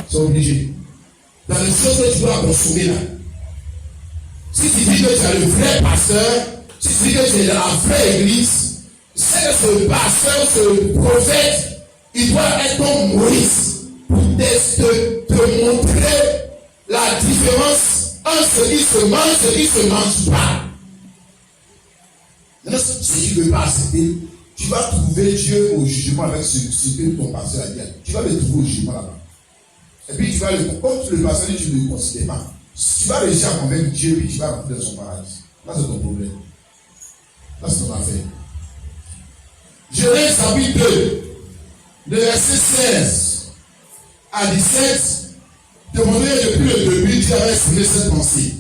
C'est obligé. Dans les choses que tu dois consommer là. Si tu dis que tu es le vrai pasteur, si tu dis que tu es la vraie église, c'est que ce pasteur, ce prophète, il doit être comme Moïse pour te montrer la différence entre ce qui se mange et ce qui ne se mange pas. Maintenant, si tu ne veux pas accepter, tu vas trouver Dieu au jugement avec ce que ton pasteur a dit. Tu vas le trouver au jugement là-bas. Et puis tu vas comme le pasteur dit, tu ne le considères pas. Tu vas réussir à convaincre Dieu et tu vas rentrer dans son paradis. Là, c'est ton problème. Là, c'est ton affaire. Genèse chapitre 2, le verset 16 à 17, demandez depuis le début, Dieu avait exprimé cette pensée.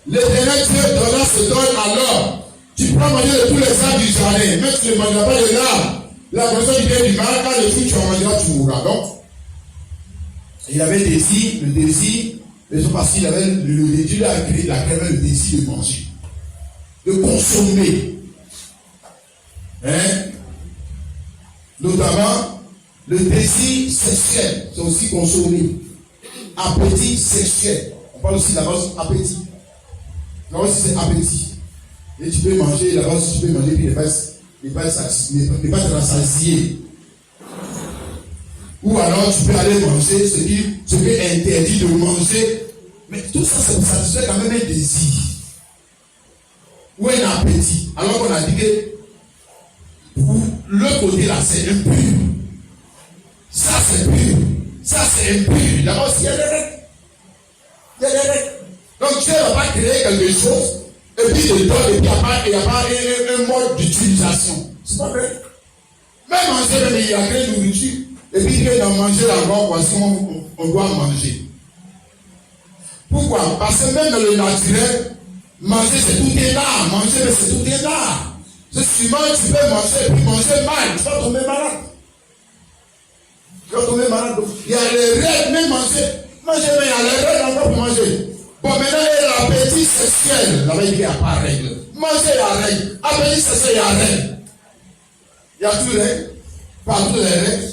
L'Éternel Dieu donna ce don alors. Tu peux manger de tous les arbres du jardin, mais tu ne mangeras pas de l'arbre. La personne du bien du mal, quand le fruit tu en mangeras, tu mourras. Donc, il avait le désir, mais c'est parce qu'il avait Dieu a créé la crème, le désir de manger, de consommer. Hein? Notamment, le désir sexuel, c'est aussi consommé. Appétit sexuel. On parle aussi là-bas appétit. Là aussi c'est appétit. Et tu peux manger, là-bas aussi tu peux manger, puis ne pas te rassasier. Ou alors tu peux aller manger ce qui est interdit de manger. Mais tout ça, ça satisfait quand même un désir. Ou un appétit. Alors qu'on a dit que pour le côté là, c'est impur. Ça c'est pur. Ça c'est impur. D'abord, il y a des règles. Il y a des règles. Donc Dieu ne va pas créer quelque chose et puis il donne et puis il n'y a pas un mode d'utilisation. C'est pas vrai. Même manger, il y a créé de nourriture. Et puis il va manger là-bas, voici on doit manger. Pourquoi? Parce que même dans le naturel, manger c'est tout est là. Manger c'est tout est là. C'est souvent tu peux manger et puis manger mal. Tu vas tomber malade. Tu vas tomber malade. Il y a les règles, même manger. Manger, mais il y a les règles encore pour manger. Bon, maintenant il y a l'appétit sexuel. Là-bas il n'y a pas de règle. Manger, il y a règle. Appétit sexuel, il y a règle. Il y a toutes les règles. Partout les règles.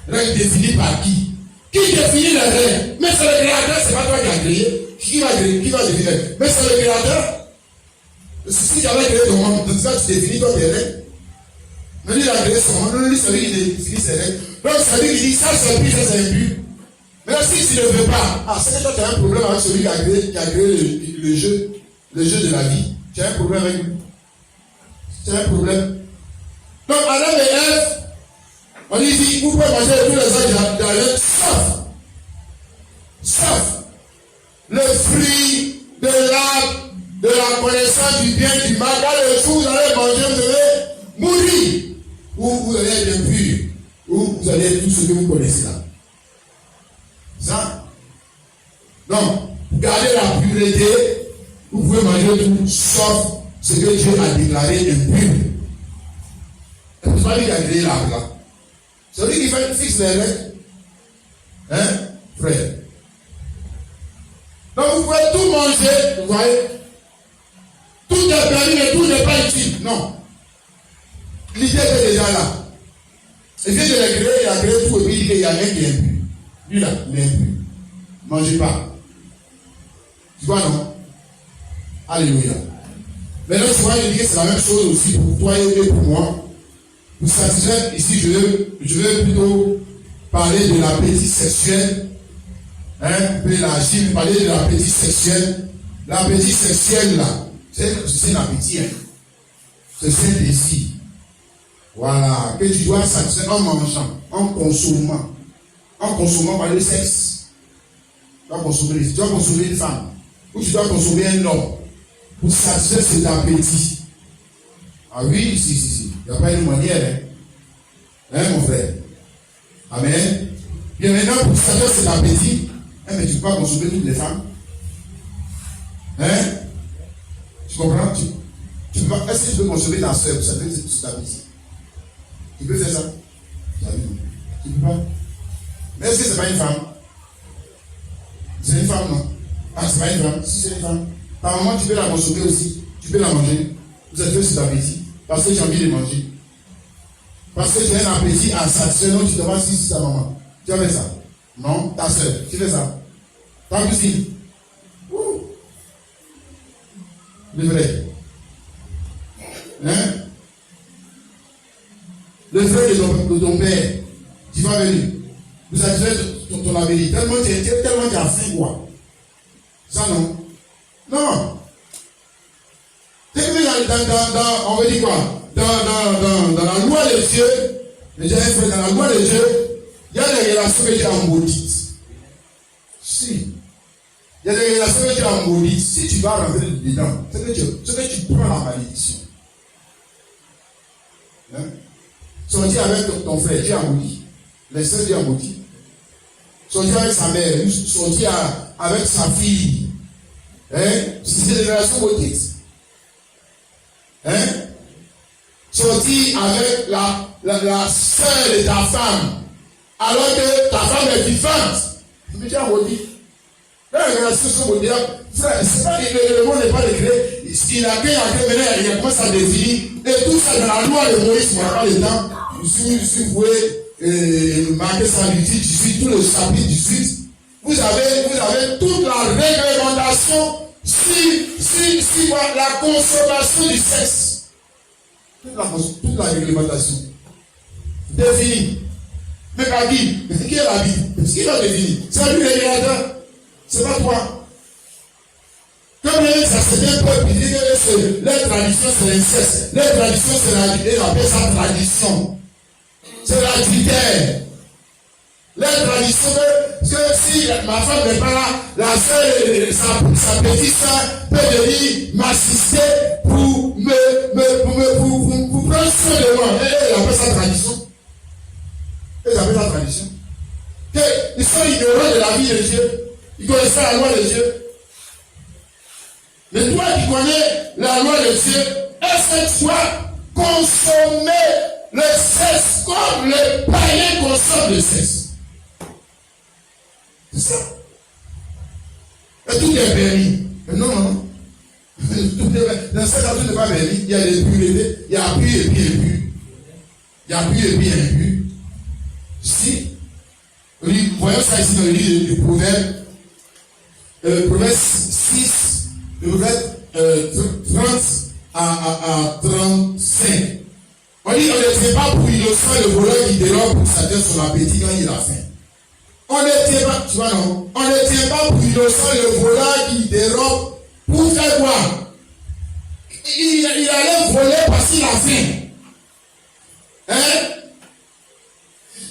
Règles définies par qui? Qui définit les règles? Mais c'est le créateur, c'est pas toi qui as créé. Qui va définir? Mais c'est le créateur. Si j'avais créé ton monde, tu définis toi tes règles. Mais lui, il a créé son monde, lui, c'est lui qui définit ses règles. Donc, c'est lui qui dit ça, c'est impur, ça, c'est impur. Mais si tu ne veux pas, c'est que toi, tu as un problème avec celui qui a créé le jeu de la vie. Tu as un problème avec lui. Tu as un problème. Donc, Adam et Ève, on lui dit, vous pouvez manger tous les âges de la vie, sauf le fruit de la connaissance du bien et du mal. Car le jour où vous allez manger, vous allez mourir. Ou vous allez être impur. Ou vous allez être tout ce que vous connaissez là. Ça. Donc, gardez la pureté. Vous pouvez manger tout sauf ce que Dieu a déclaré impur. C'est pas lui qui a créé l'arbre. C'est lui qui fixe les règles. Hein, frère? Donc vous pouvez tout manger, vous voyez. Tout est permis, mais tout n'est pas utile. Non. L'idée est déjà là. Il vient de les créer, il a créé tout et puis il dit qu'il y a un qui est impur. Lui là, il est impur. Ne mangez pas. Tu vois, non? Alléluia. Maintenant, tu vois, il dit que c'est la même chose aussi pour toi et pour moi. Pour satisfaire, ici, je vais plutôt parler de l'appétit sexuel. Hein, vous pouvez élargir, parler de l'appétit sexuel. L'appétit sexuel, là, c'est un appétit. Hein. C'est un désir. Voilà. Que tu dois satisfaire en mangeant, en consommant. En consommant par le sexe. Tu dois consommer une femme. Ou tu dois consommer un homme. Pour satisfaire cet appétit. Ah oui, si. Il n'y a pas une manière. Hein, mon frère? Amen. Bien maintenant, pour satisfaire cet appétit, mais tu ne peux pas consommer toutes les femmes. Hein? Tu comprends? Tu peux pas, est-ce que tu peux consommer ta soeur pour satisfaire cet appétit? Tu peux faire ça? Tu ne peux pas. Mais est-ce que ce n'est pas une femme? C'est une femme, non? Ah, c'est pas une femme. Si c'est une femme, ta maman, tu peux la consommer aussi. Tu peux la manger. Vous avez fait cet appétit. Parce que j'ai envie de manger. Parce que tu as un appétit à satisfaire, donc tu te vas si ta maman. Tu as fait ça? Non, ta soeur. Tu fais ça? Ta cousine. Le vrai. Hein? Le frère de ton père. Tu vas venir. Vous satisfaire ton appétit. Tellement tu as faim, quoi. Ça non. Non. On veut dire quoi? Dans la loi de Dieu, dans la loi de Dieu, il y a des relations que Dieu a maudites. Si. Il y a des relations que Dieu a maudites. Si tu vas rentrer dedans, c'est que tu prends la malédiction. Hein? Sortir avec ton frère, Dieu a maudit. Les sœurs, Dieu a maudit. Sortir avec sa mère, sortir avec sa fille. Hein? C'est des relations maudites. Hein? Sortir avec la sœur de ta femme, alors que ta femme est vivante. Mais tu as maudit. Là, les relations sont maudites. Frère, c'est pas le monde n'est pas déclaré. il a commencé à définir, et tout ça dans la loi de Moïse, on n'a pas le temps. Si vous pouvez marquer ça du 18, tout le chapitre 18, vous avez toute la réglementation sur la consommation du sexe. Toute la réglementation. Définie. Mais pas qui est la Bible? Qui l'a défini? C'est lui le régulateur. C'est pas toi. Comme ça c'est un peuple, il dit que les traditions c'est l'inceste. Les traditions c'est la on appelle ça tradition. C'est l'adultère. Les traditions que si ma femme n'est pas là, la soeur, sa petite soeur peut venir m'assister pour prendre soin de moi. Elle appelle ça tradition. Elle appelle ça tradition. Ils sont ignorants de la vie de Dieu. Ils connaissent pas la loi de Dieu. Mais toi qui connais la loi de Dieu, est-ce que tu as consommé le sexe comme les païens consomment le sexe? C'est ça. Et tout est permis. Mais non. Tout est, dans cette tout n'est pas permis. Il y a des puretés, il y a pu et puis impur. Il y a pu et puis impur. Si, voyons ça ici dans le livre du Proverbe. Proverbe 6, Proverbe 30 à 35. On dit on ne tient pas pour innocent le voleur qui dérobe pour s'atteindre son appétit quand il a faim. On ne tient pas, tu vois non? On ne tient pas pour innocent le voleur qui dérobe pour faire quoi? Il allait voler parce qu'il a faim. Hein?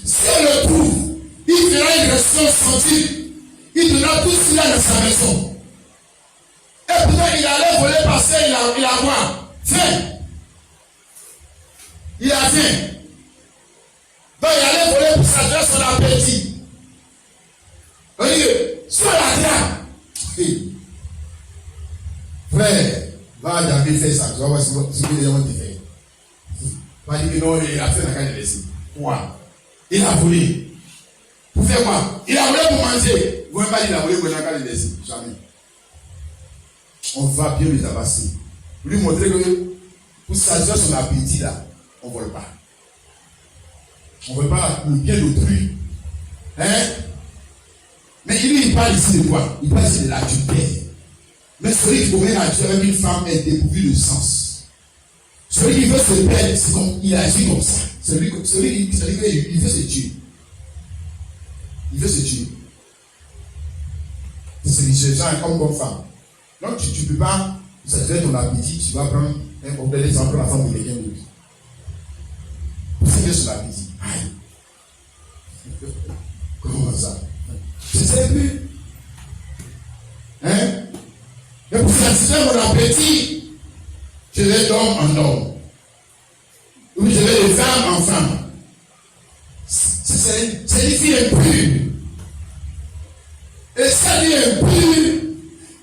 Si on le trouve, il fera une question scientifique. Il donnera tout ce qu'il a dans sa maison. Et pourtant, il allait voler parce qu'il a quoi? Faim. Il a faim. Donc, il allait voler pour s'atteindre son appétit. On dit que, sur la trappe, frère, va jamais faire ça. Tu vas voir ce que les gens te font. Pas dire que non, il a fait la carte de laisser. Quoi? Il a volé. Pour faire quoi? Il a volé pour manger. Vous ne pouvez pas dire qu'il a volé pour la carte de laisser. Jamais. On va bien les avancer. Pour lui montrer que pour satisfaire son appétit là, on ne vole pas. On ne vole pas le bien d'autrui. Hein? Mais il parle ici de quoi? Il parle ici de l'adultère. Mais celui qui commet l'adultère avec une femme est dépourvu de sens. Celui qui veut se perdre, c'est comme il agit comme ça. Celui qui veut se tuer. Il veut se tuer. C'est ce un homme comme femme. Donc tu ne peux pas satisfaire ton appétit, tu vas prendre un complet exemple la femme de quelqu'un d'autre. C'est que son appétit. Aïe. Comment ça? C'est plus. Hein? Mais pour satisfaire mon appétit, je vais d'homme en homme. Ou je vais de femme en femme. C'est une fille impure. Et cette vie impure,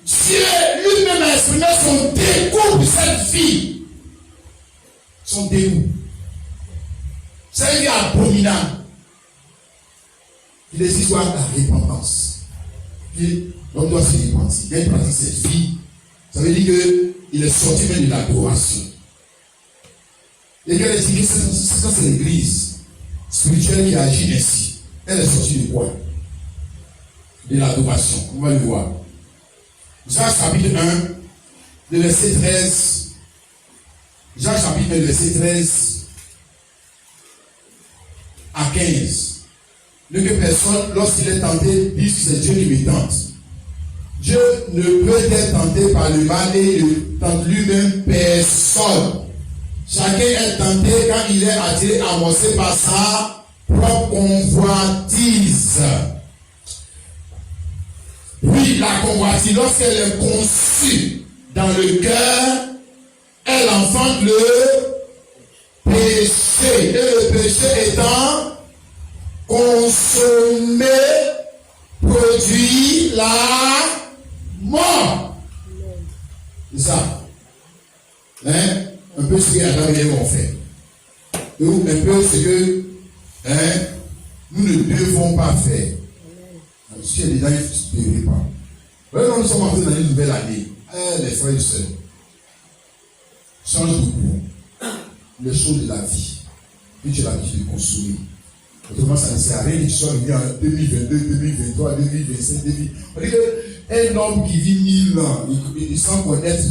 Dieu lui-même a exprimé son dégoût pour cette fille. Son dégoût. C'est une vie abominable. Il existe quoi? La repentance. Puis l'homme doit se repentir. Il y a une pratique cette vie. Ça veut dire qu'il est sorti même de l'adoration. Et qu'elle est dit que c'est l'église spirituelle qui agit ainsi. Elle est sortie de quoi? De l'adoration. On va le voir. Jacques chapitre 1, le verset 13. Jacques chapitre 1, le verset 13 à 15. Ne que personne, lorsqu'il est tenté, dise que c'est Dieu qui me tente. Dieu ne peut être tenté par le mal et ne tente lui-même personne. Chacun est tenté quand il est attiré, amorcé par sa propre convoitise. Puis la convoitise, lorsqu'elle est conçue dans le cœur, elle enfante le péché. Et le péché étant consommé, produit la mort. C'est ça. Hein? Un peu ce que Adam et Ève ont fait. Ou un peu ce que nous ne devons pas faire. Si il y a des gens qui ne devraient pas. Nous sommes entrés dans une nouvelle année. Les frères et sœurs. change de goût. Les choses de la vie. Puis tu as l'habitude de consommer. Autrement, ça ne sert à rien. Ils sont venus en 2022, 2023, 2025, 2000. On dit qu'un homme qui vit 1000 ans, il sans connaître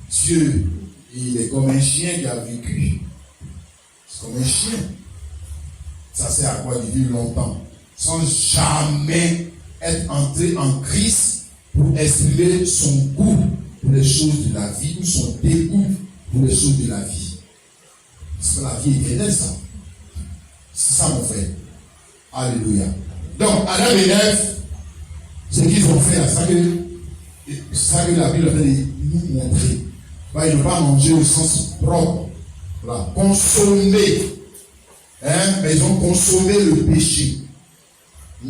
Dieu, il est comme un chien qui a vécu. C'est comme un chien. Ça sert à quoi de vivre longtemps? Sans jamais être entré en Christ pour exprimer son goût pour les choses de la vie ou son dégoût pour les choses de la vie. Parce que la vie est éternelle, ça. C'est ça, mon frère. Alléluia. Donc, Adam et Ève, ce qu'ils ont fait, c'est ça que la Bible a fait de nous montrer. Ils n'ont pas mangé au sens propre. Voilà. Consommer. Mais ils ont consommé le péché.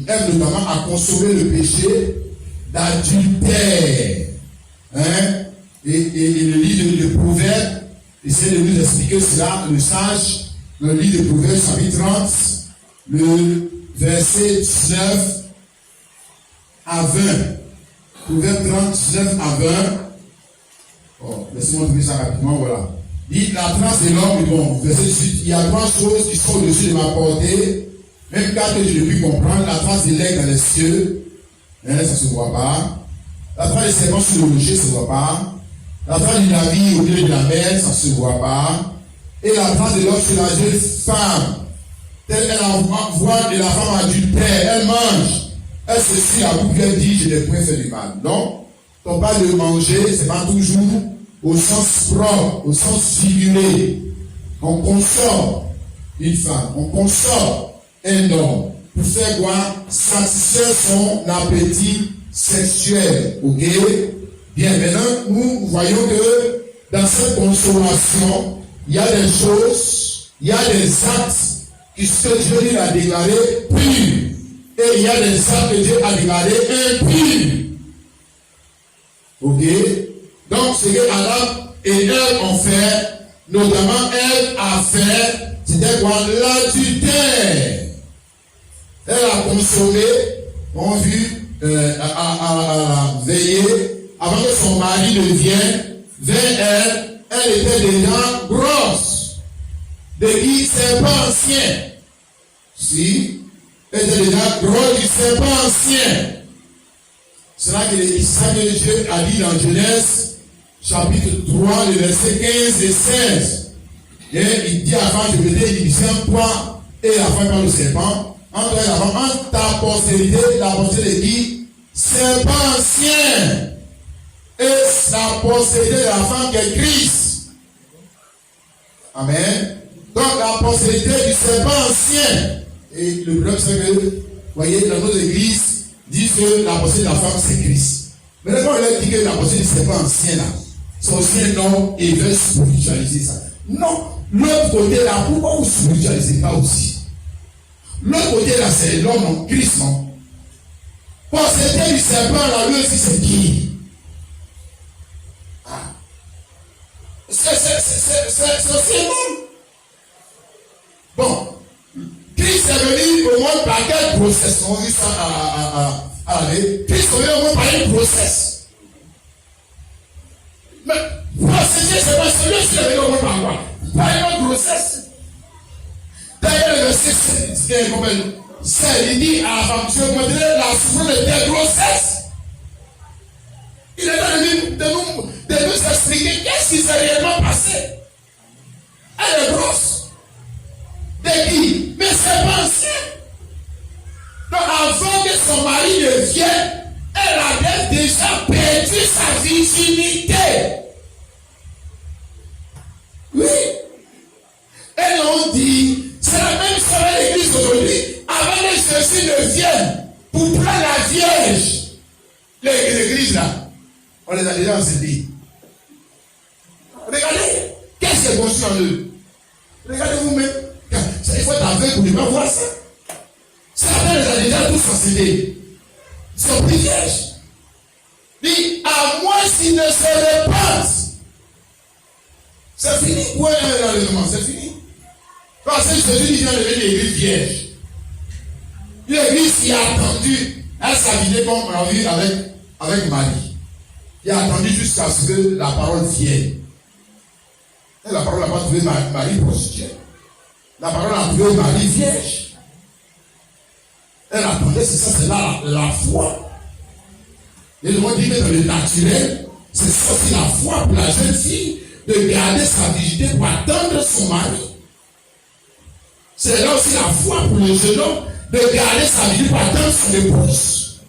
Ève notamment a consommé le péché d'adultère. Et le livre de Proverbes essaie de nous expliquer cela, le sage, le livre de Proverbes, chapitre 30, le verset 19 à 20. Proverbes 30, 19 à 20. Oh, laissez-moi trouver ça rapidement, voilà. Dit la trace de l'homme, bon, verset 18, il y a trois choses qui sont au-dessus de ma portée, même quatre que je ne puis comprendre, la trace de l'aigle dans les cieux, ça ne se voit pas. La trace des serpents sur le rocher, ça ne se voit pas. La trace du navire au milieu de la mer, ça ne se voit pas. Et la trace de l'homme sur la jeune femme, telle elle envoie de la femme adultère, elle mange. Elle se suit à bout, elle dit, je n'ai point fait du mal. Non, ton pas de manger, ce n'est pas toujours au sens propre, au sens figuré. On consomme une femme, on consomme un homme pour faire quoi? Satisfaire son appétit sexuel. Ok? Bien, maintenant, nous voyons que dans cette consommation, il y a des choses, il y a des actes que Dieu a déclarés purs. Et il y a des actes que Dieu a déclarés impurs. Ok? Donc, ce que Adam et Ève ont fait, notamment Ève a fait, c'était quoi? L'adultère. Elle a consommé, on vu, a veillé, avant que son mari ne vienne vers elle, elle était déjà grosse. De qui? Serpent ancien. Si, elle était déjà grosse du serpent ancien. C'est ça que Dieu a dit dans Genèse, chapitre 3, le verset 15 et 16. Et il dit avant, je vais dire, il toi et la femme par le serpent. Entre ta postérité, la postérité de qui? Serpent ancien. Et la postérité de la femme qui est Christ. Amen. Donc la postérité du serpent ancien. Et le problème c'est que, vous voyez, dans nos églises, disent que la postérité de la femme c'est Christ. Mais quand on leur dit que la postérité du serpent ancien là, c'est aussi un nom et ils veulent spiritualiser ça. Non, l'autre côté là, pourquoi vous ne spiritualisez pas aussi? L'autre côté là, c'est l'homme en Christ, non? Postérité du serpent là, lui aussi c'est qui? C'est aussi un homme. Bon, Christ est venu au monde par quel process? On dit ça à Christ est venu au monde par un process. Mais procéder, c'est pas celui qui est venu au monde par quoi? Par un process. D'ailleurs, le verset 7, il dit à la femme, je montrerai la souffrance de tes grossesses. Il est venu de nous expliquer qu'est-ce qui s'est réellement passé. Elle est grosse. De qui? Mais c'est pas ancien. Donc avant que son mari ne vienne, elle avait déjà perdu sa virginité. Oui. Et on dit, c'est la même chose à l'église aujourd'hui. Avant que Jésus ne vienne pour prendre la Vierge, l'église là, on les a déjà enseignées. Regardez, qu'est-ce qui est conçu en eux? Regardez vous-même. Il faut être aveugle pour ne pas voir ça. Certains les a déjà tous enseignés. Ils sont pris vierges. Dit, à moins s'ils ne se répandent. C'est fini. Où est l'enlèvement? C'est fini. Parce que Jésus vient lever l'église vierge. L'église qui a attendu, elle s'habillait comme on a vu avec Marie. Il a attendu jusqu'à ce que la parole vienne. Et la parole n'a pas trouvé Marie prostituée. La parole a trouvé Marie vierge. Elle attendait, c'est ça, c'est là la foi. Et le mot dit que dans le naturel, c'est ça aussi la foi pour la jeune fille de garder sa virginité pour attendre son mari. C'est là aussi la foi pour le jeune homme de garder sa virginité pour attendre son épouse.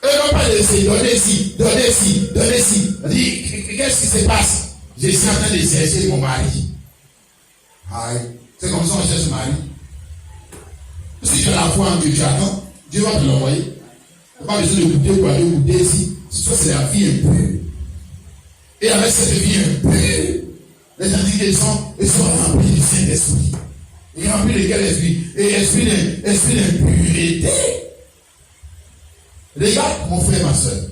Et non pas d'essayer, donner ici, donner ici, donner ici. On dit, qu'est-ce qui se passe? Je suis en train de chercher mon mari. Aïe, c'est comme ça qu'on cherche mari. Si tu as la foi en Dieu, tu attends, Dieu va te l'envoyer. Tu n'as pas besoin de goûter pour aller goûter ici. C'est la vie impure. Et avec cette vie impure, les gens disent qu'ils sont remplis du Saint-Esprit. Ils sont remplis de quel esprit? Et esprit d'impureté. Regarde, mon frère, ma soeur.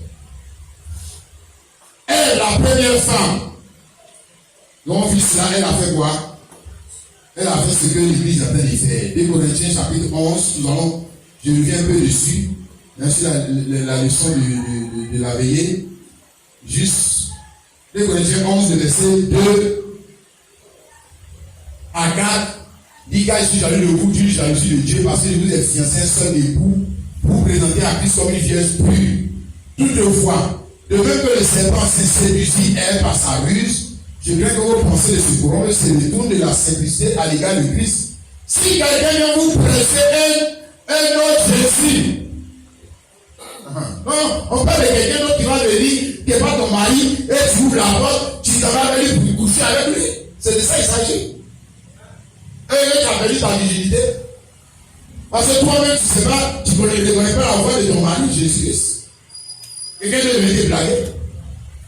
Elle, la première femme, dont fils là, elle a fait quoi? Elle a fait ce que l'Église a fait de faire. 2 Corinthiens chapitre 11, je reviens un peu dessus. Merci la leçon de la veillée. Juste 2 Corinthiens 11, verset 2 à 4. Dit car je suis jaloux de vous, Dieu jalousie de Dieu, parce que je vous ai fiancé un seul époux pour vous présenter à Christ comme une vierge pure. Toutefois, de même que le serpent s'est séduit elle par sa ruse, je crains que vos pensées de ce courant se retournent de la simplicité à l'égard de Christ. Si quelqu'un vient vous prêcher un autre Jésus, non, on parle de quelqu'un d'autre qui va te dire que n'est pas ton mari et tu ouvres la porte, tu t'en vas avec lui pour coucher avec lui. C'est de ça qu'il s'agit. Et tu as perdu ta virginité. Parce que toi-même, tu ne sais pas, tu ne connais pas la voix de ton mari, Jésus-Christ. Quelqu'un vient de venir te blaguer.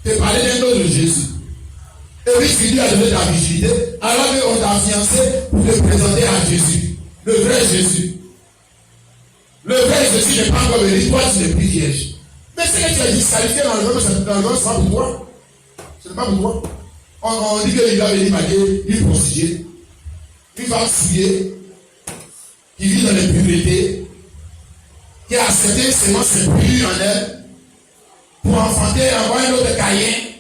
Tu parles d'un autre Jésus. Et puis tu dis à donner ta virginité, alors qu'on t'a fiancé pour te présenter à Jésus. Le vrai Jésus. Le vrai Jésus n'est pas encore venu, toi tu n'es plus vierge. Mais c'est que tu as disqualifié dans le monde, c'est pas pour toi. Ce n'est pas pour toi. On dit qu'il va venir maquer une prostituée, une femme souillée, qui vit dans l'impureté, qui a accepté seulement ses purs en elle, pour enfanter, avoir un autre Caïn,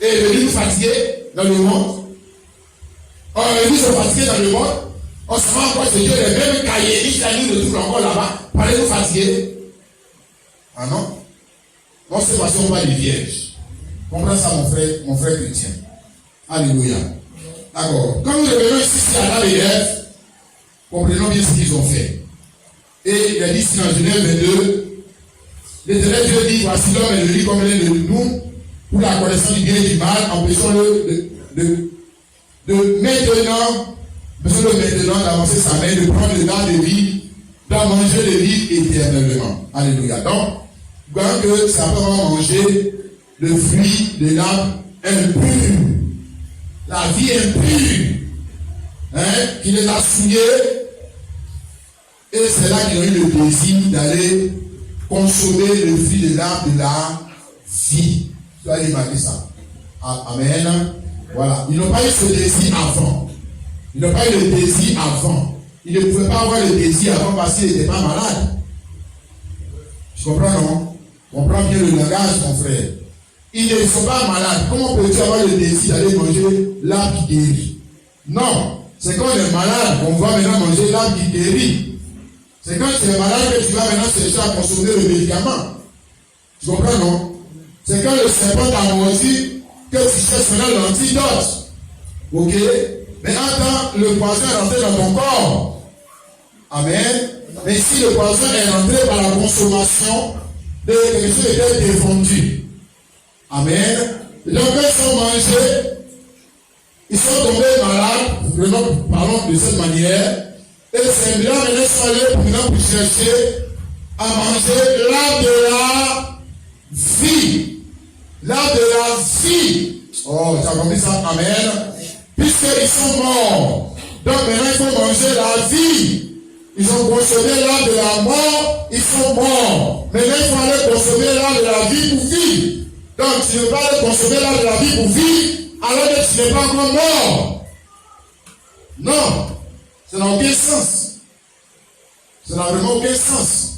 et venir nous fatiguer dans le monde. On est venu se fatiguer dans le monde. On se rend compte que Dieu est même cahiéristes, nous de tout encore là-bas, pour aller nous fatiguer. Ah non? Non, c'est parce qu'on va les vierges. Comprends ça, mon frère chrétien. Alléluia. D'accord. Quand nous revenons ici à Adam et Ève, comprenons bien ce qu'ils ont fait. Et il a dit ici dans Genèse 22, l'Éternel Dieu dit, voici l'homme est le lit comme l'un de nous, pour la connaissance du bien et du mal, empêchons-le de maintenant d'avancer sa main, de prendre le dent de vie, d'en manger de vie éternellement. Alléluia. Donc, quand que ça va manger le fruit de l'âme impure, la vie impure, qui les a souillés, et c'est là qu'ils ont eu le désir d'aller consommer le fruit de l'âme de la vie. Tu vas remarquer ça. Amen. Voilà. Ils n'ont pas eu ce désir avant. Ils n'ont pas eu le désir avant. Ils ne pouvaient pas avoir le désir avant parce qu'ils n'étaient pas malades. Tu comprends, non? Comprends bien le langage, mon frère. Ils ne sont pas malades. Comment peux-tu avoir le désir d'aller manger l'arbre qui guérit? Non. C'est quand on est malade qu'on va maintenant manger l'arbre qui guérit. C'est quand tu es malade que tu vas maintenant chercher à consommer le médicament. Tu comprends, non? C'est quand le serpent t'a mordu que tu cherches maintenant l'antidote. Ok? Mais attends, le poison est rentré dans ton corps. Amen. Mais si le poison est rentré par la consommation de quelque chose qui était défendu. Amen. Donc ils sont mangés, ils sont tombés malades, parlons de cette manière. Et ces blancs maintenant sont allés pour chercher à manger l'arbre de la vie. L'arbre de la vie. Oh, tu as compris ça? Amen. Puisqu'ils sont morts. Donc maintenant il faut manger la vie. Ils ont consommé l'arbre de la mort, ils sont morts. Maintenant il faut aller consommer l'arbre de la vie pour vivre. Donc tu ne peux pas aller consommer l'arbre de la vie pour vivre alors que tu n'es pas encore mort. Non. Ça n'a aucun sens. Ça n'a vraiment aucun sens.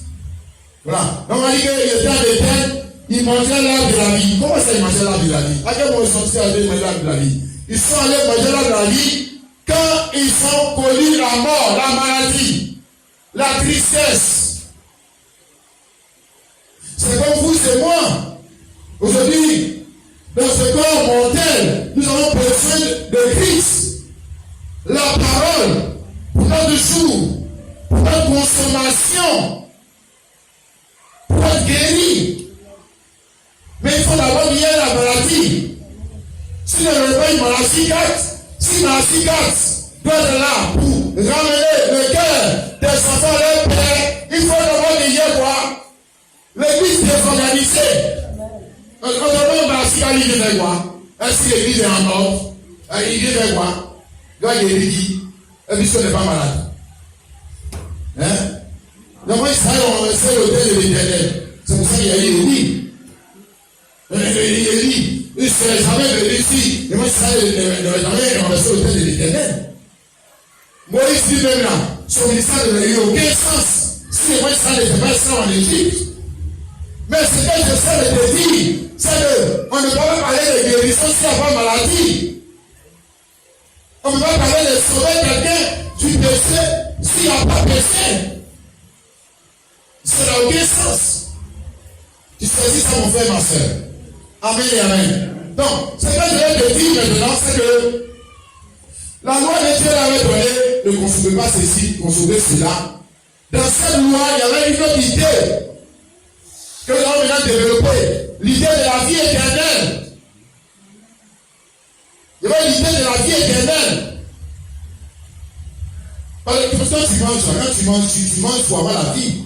Voilà. Donc on dit qu'il était à l'éternel, Ils mangeaient l'arbre de la vie. Comment ça, ils mangeaient l'arbre de la vie? À quel moment ils sont allés manger l'arbre de la vie? Ils sont allés manger l'arbre de la vie quand ils ont connu la mort, la maladie, la tristesse. C'est comme vous et moi. Aujourd'hui, dans ce corps mortel, nous avons besoin de Christ. La parole, pour notre jour, pour notre consommation, pour être guéri. Mais il faut d'abord lier la maladie. Si le repas une maladie gâte, si la maladie gâte, doit être là pour ramener le cœur des enfants à leur père, il faut d'abord lier quoi? L'église désorganisée. On demande à la l'église de quoi? Est-ce que l'église est en ordre? L'église de quoi? Doit guérir qui? Et puis on n'est pas malade. Hein? Donc moi, c'est l'hôtel de l'Éternel. C'est pour ça qu'il y a eu Élie. Élie, il ne serait jamais venu ici. Et moi, il ne serait jamais renversé l'hôtel de l'Éternel. Moïse dit même là, son ministère ne eu aucun sens. Si moi, ça n'était pas ça en Égypte. Mais ce que je sais de te dire, c'est qu'on ne peut pas parler de guérison s'il n'y a pas de maladie. On ne peut pas parler de sauver quelqu'un du péché s'il n'y a pas de péché. Ça n'a aucun sens. Tu saisis ça, mon frère, ma soeur. Amen et amen. Donc, ce que je vais te dire maintenant, c'est que la loi de Dieu avait donné, ne consommez pas ceci, consommez cela. Dans cette loi, il y avait une autre idée que nous avons maintenant développée. L'idée de la vie éternelle. Il y avait l'idée de la vie éternelle. Parce que quand tu manges pour avoir la vie.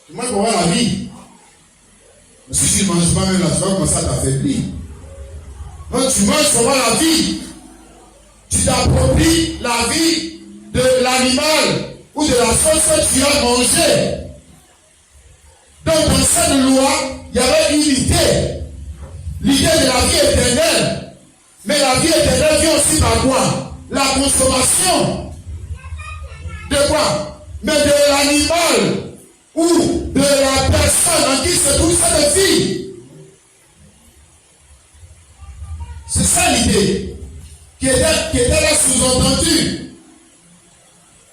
Tu manges pour avoir la vie. Mais si tu ne manges pas même là, tu vas commencer à t'affaiblir. Quand tu manges pour avoir la vie, tu t'appropries la vie de l'animal ou de la chose que tu as mangé. Donc dans cette loi, il y avait une idée. L'idée de la vie éternelle. Mais la vie éternelle vient aussi par quoi? La consommation. De quoi? Mais de l'animal ou de la personne en qui se trouve cette vie. C'est ça l'idée qui était là sous-entendue.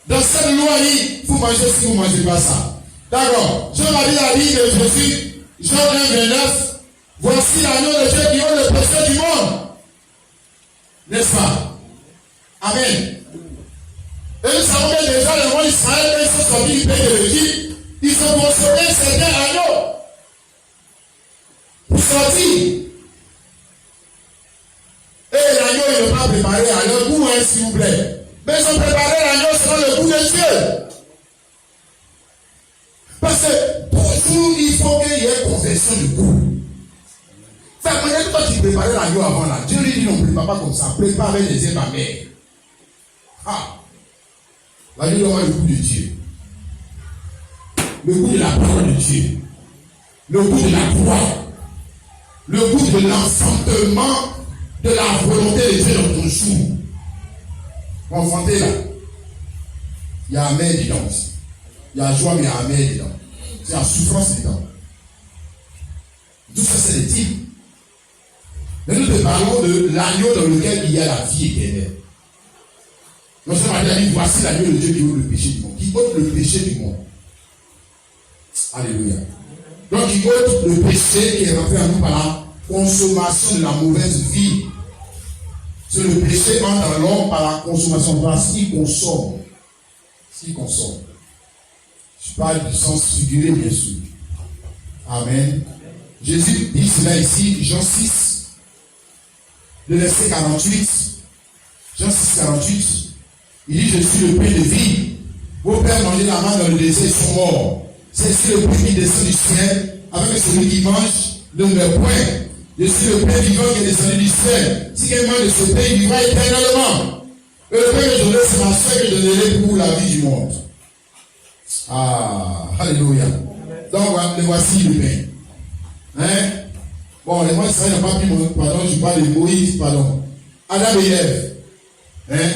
Dans cette loi-là, vous mangez si vous ne mangez pas ça. D'accord. Je m'habille la vie de Jésus, Jean 1, 29. Voici l'agneau de Dieu qui ôte le péché du monde. N'est-ce pas? Amen. Et nous savons que déjà le roi d'Israël, quand ils sont sortis du pays de l'Égypte, ils ont consommé certains agneaux pour sortir. Et l'agneau, ils n'ont pas préparé à leur goût, hein, s'il vous plaît. Mais ils ont préparé l'agneau selon le goût de Dieu. Parce que toujours, il faut qu'il y ait conversion du goût. Enfin, quand toi tu préparais l'agneau avant là, Dieu lui dit non, prépare pas comme ça, prépare avec les ailes ma mère. Ah! L'agneau doit avoir le goût de Dieu. Le goût de la parole de Dieu. Le goût de la croix. Le goût de l'enfantement de la volonté de Dieu dans ton jour. Enfanté là. Il y a amer dedans aussi. Il y a joie, mais il y a amer dedans. Il y a souffrance dedans. Tout ça, c'est des types. Mais nous te parlons de l'agneau dans lequel il y a la vie éternelle. Nous sommes allés dire, voici l'agneau de Dieu qui ôte le péché du monde. Qui ôte le péché du monde. Alléluia. Donc il ôte le péché qui est rentré en nous par la consommation de la mauvaise vie. C'est le péché entre dans l'homme par la consommation. Parce qu'il consomme. S'il consomme. Je parle du sens figuré, bien sûr. Amen. Jésus dit cela ici, Jean 6, le verset 48. Jean 6, 48. Il dit, je suis le pain de vie. Vos pères mangeaient la main dans le désert, ils sont morts. C'est ici le pain qui descend du ciel, avec celui qui mange ne meurt point. Je suis le pain vivant qui est descendu du ciel. Si quelqu'un mange de ce pain, il vivra éternellement. Et le pain que je donne, c'est ma soeur que je donnerai pour la vie du monde. Ah, alléluia. Donc, le voici le pain. Hein? Bon, les mois Israël n'ont pas pris mon pardon, je parle de Moïse, pardon. Adam et Ève. Hein?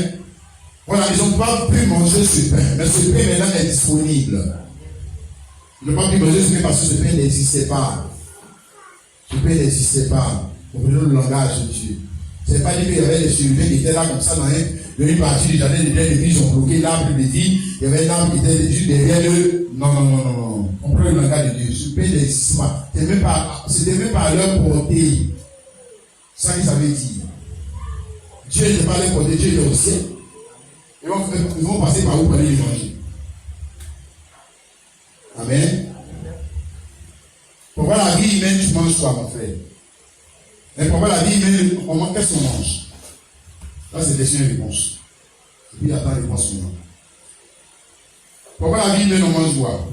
Voilà, ils n'ont pas pu manger ce pain. Mais ce pain maintenant est disponible. Ils n'ont pas pu manger ce pain parce que ce pain n'existait pas. Ce pain n'existait pas. Comprenons le langage de Dieu. C'est pas dit qu'il y avait des surveillants qui étaient là comme ça dans une partie du jardin de l'église, ils ont bloqué l'arbre de vie. Il y avait un arbre qui était juste derrière eux. Non. Comprenons le langage de Dieu. Ce pain n'existe pas. C'était même pas à leur portée. Ça qu'ils avaient dit. Dieu n'est pas à leur portée, Dieu est au ciel. Ils vont passer par où pour aller les manger. Amen. Pour voir la vie humaine, tu manges quoi, mon frère? Mais pour voir la vie humaine, qu'est-ce qu'on mange? Là, c'est question et réponse. Et puis, attends, réponse maintenant. Pour voir la vie humaine, on mange quoi?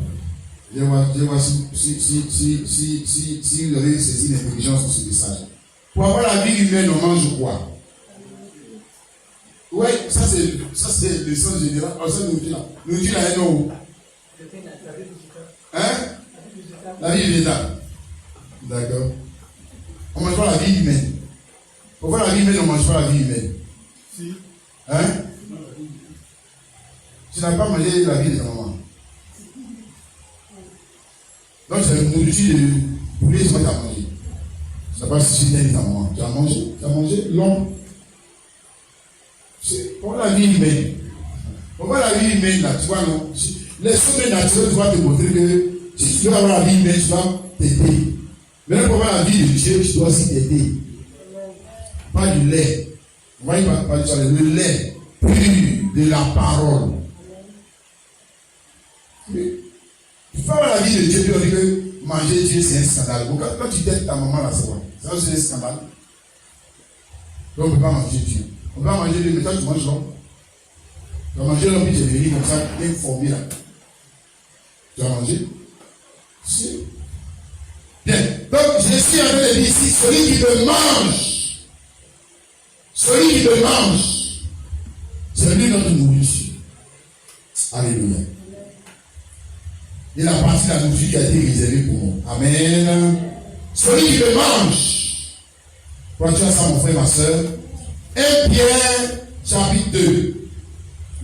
Je vois si vous avez saisi l'intelligence de ce message. Pour avoir la vie humaine, on mange quoi? Oui, ça c'est le sens général. Alors, ça, nous dit là, non. Hein? La vie végétale. D'accord. On ne mange pas la vie humaine. Pour voir la vie humaine, on ne mange pas la vie humaine. Si. Hein? Tu n'as pas mangé la vie de ta maman. Donc, c'est une nourriture de poulet, c'est pas que tu as mangé. Je ne sais pas si tu as dit ta maman. Tu as mangé l'homme. Pour voir la vie humaine. Pour voir la vie humaine, là, tu vois, non? Les sommes naturels, tu vas te montrer que si tu veux avoir la vie humaine, tu vas t'aider. Mais là, pour avoir la vie de Dieu, tu dois aussi t'aider. Pas du lait. On va y parler de ça, le lait pur de la parole. Tu peux avoir la vie de Dieu, tu vas dire que manger Dieu, c'est un scandale. Quand tu t'aides ta maman là, c'est quoi? Ça, c'est un scandale. Donc, on ne peut pas manger Dieu. On peut pas manger Dieu, mais toi, tu manges l'homme. Tu vas manger l'homme, puis tu es venu comme ça, bien formé là. Tu vas manger? Si. Bien. Donc, je suis en train de dire ici, celui qui me mange, c'est lui notre nourriture. Alléluia. Il a partie de la nourriture qui a été réservée pour nous. Amen. Celui qui me mange. Quand tu as ça, mon frère, ma soeur. 1 Pierre, chapitre 2,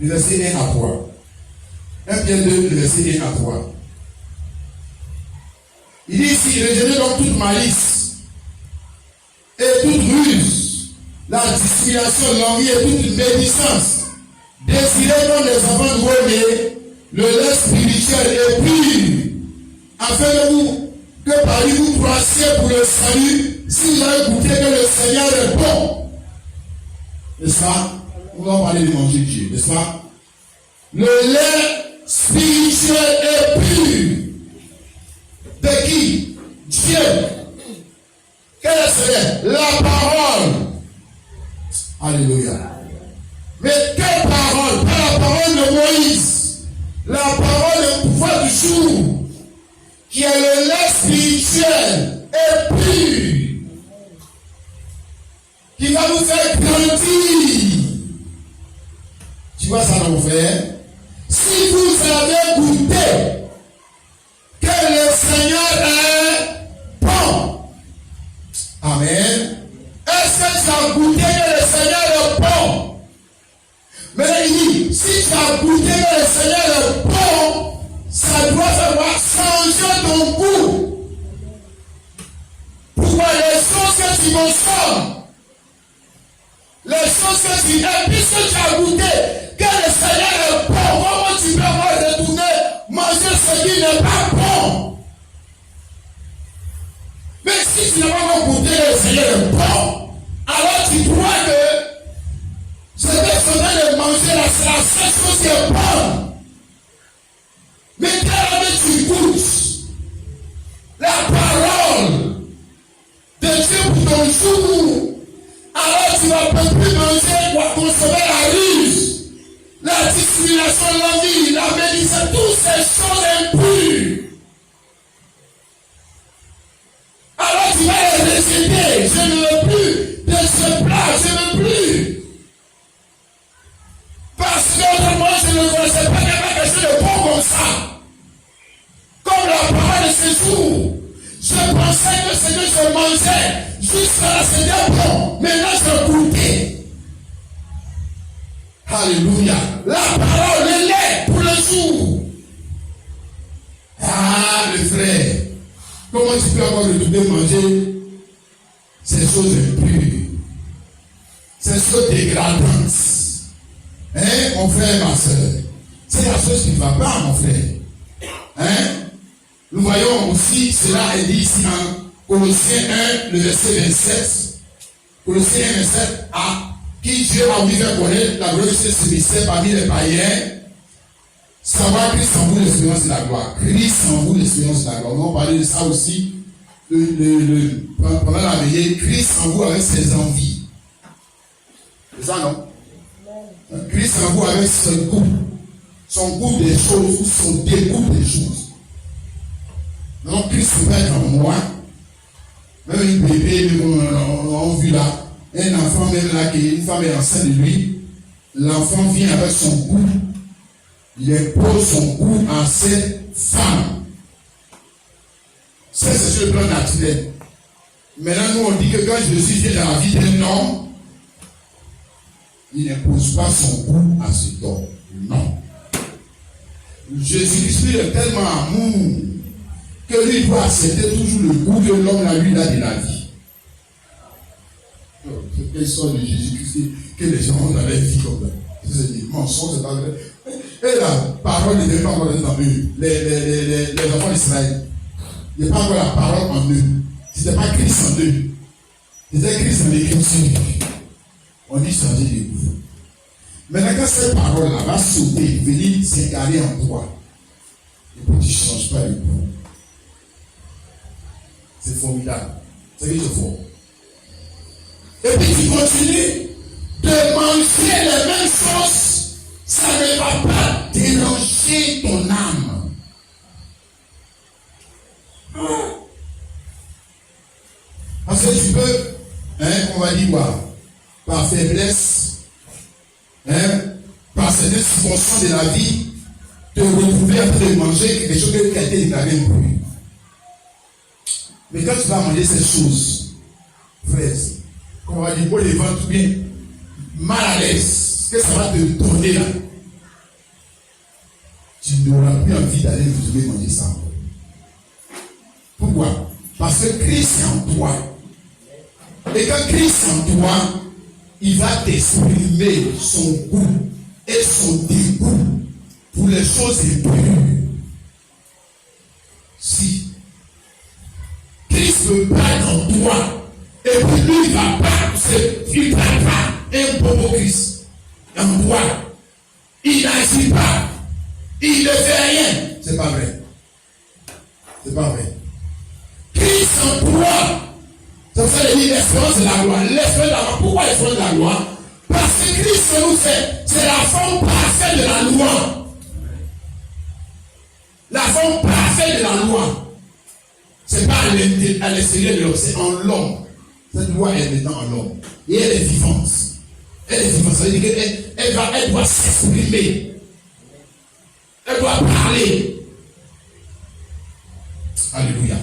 le verset 1 à 3. 1 Pierre 2, le verset 1 à 3. Il dit ici, rejetez donc toute malice et toute ruse, la dissimulation, l'envie et toute médisance. Désirez comme les enfants nouveau-nés le lait spirituel et pur, afin que par lui vous croissiez pour le salut, si vous avez goûté que le Seigneur est bon. N'est-ce pas? On va parler de manger Dieu, n'est-ce pas? Le lait spirituel est pur. De qui? Dieu. Quel est ce lait? La parole. Alléluia. Mais quelle parole? Pas la parole de Moïse. La parole du pouvoir du jour, qui est le lait spirituel et pur, qui va vous faire grandir. Tu vois ça, mon frère? Si vous avez goûté que le Seigneur est bon. Amen. Est-ce que tu as goûté que le Seigneur est bon? Mais il dit, si tu as goûté que le Seigneur est bon, ça doit faire changer ton goût. Pourquoi les choses que tu consommes, les choses que tu aimes, puisque tu as goûté que le Seigneur est bon, comment tu peux avoir retourné manger ce qui n'est pas bon? Mais si tu n'as pas goûté que le Seigneur est bon, alors tu crois que ce que tu es en train de manger là, c'est la seule chose qui est bonne. Mais quand tu goûtes la parole de Dieu pour ton jour, alors tu ne vas plus manger ou consommer la ruse, la dissimulation, l'envie, la médisance, toutes ces choses impures. Alors tu vas les rejeter. Je ne veux plus de ce plat, je ne veux plus. Parce que moi je ne connaissais pas quelque chose de bon comme ça. Comme la parole de ce jour. Je pensais que ce que je mangeais jusqu'à la c'était bon. Maintenant je goûtais. Alléluia. La parole, le lait pour le jour. Ah, le frère. Comment tu peux avoir retourné manger des choses impures. C'est ce choses dégradantes. Hein, mon frère, ma soeur. C'est la chose qui ne va pas, mon frère. Hein? Nous voyons aussi, cela est dit ici en Colossiens 1, le verset 27. Colossiens 1, 27, à qui Dieu a voulu faire connaître la gloire de ce mystère parmi les païens. Savoir Christ en vous, l'espérance de la gloire. Christ en vous, l'espérance de la gloire. On va parler de ça aussi pendant la veillée. Christ en vous avec ses envies. C'est ça, non? Christ en vous avec son goût des choses ou son dégoût des choses. Donc Christ peut être en moi. Même une bébé, on a vu là, un enfant même là, une femme est enceinte de lui, l'enfant vient avec son goût, il impose son goût à cette femme. Ça, c'est sur le plan naturel. Maintenant, nous, on dit que quand Jésus vient dans la vie d'un homme, il n'impose pas son goût à cet homme. Non. Jésus-Christ est tellement amour que lui doit accepter toujours le goût que l'homme a lui là de la vie. C'est quelle sorte de Jésus-Christ que les gens ont dans leur vie comme ça. C'est des mensonges, c'est pas vrai. Et la parole n'est pas encore dans eux. Les enfants d'Israël. Il n'y a pas encore la parole en eux. C'était pas Christ en eux. C'était Christ en l'écriture. On dit changer de goût. Maintenant, quand cette parole-là va sauter, venir s'incarner en toi, et puis tu ne changes pas de goût. C'est formidable. C'est ce qu'il faut. Et puis tu continues de manger les mêmes choses. Ça ne va pas déranger ton âme. Parce que tu peux, on va dire quoi, par faiblesse, par certaines circonstances de la vie, te retrouver en train de manger quelque chose qui a été déclaré impur. Mais quand tu vas manger ces choses, frère, on va dire, pour les vendre tout bien, mal à l'aise, que ça va te donner là, tu n'auras plus envie d'aller retrouver manger ça. Pourquoi? Parce que Christ est en toi. Et quand Christ est en toi, il va t'exprimer son goût et son dégoût pour les choses impures. Si Christ veut pas dans toi, et puis lui il va pas, il ne prend pas un bobo Christ en toi. Il n'agit pas. Il ne fait rien. C'est pas vrai. C'est pas vrai. Christ en toi. Ça fait l'espérance de la loi. L'espérance de la loi. Pourquoi l'espérance de la loi? Parce que Christ nous fait, c'est la forme parfaite de la loi. La forme parfaite de la loi. C'est pas à l'extérieur de l'homme, c'est en l'homme. Cette loi est maintenant en l'homme. Et elle est vivante. Elle est vivante. Ça veut dire qu'elle doit s'exprimer. Elle doit parler. Alléluia.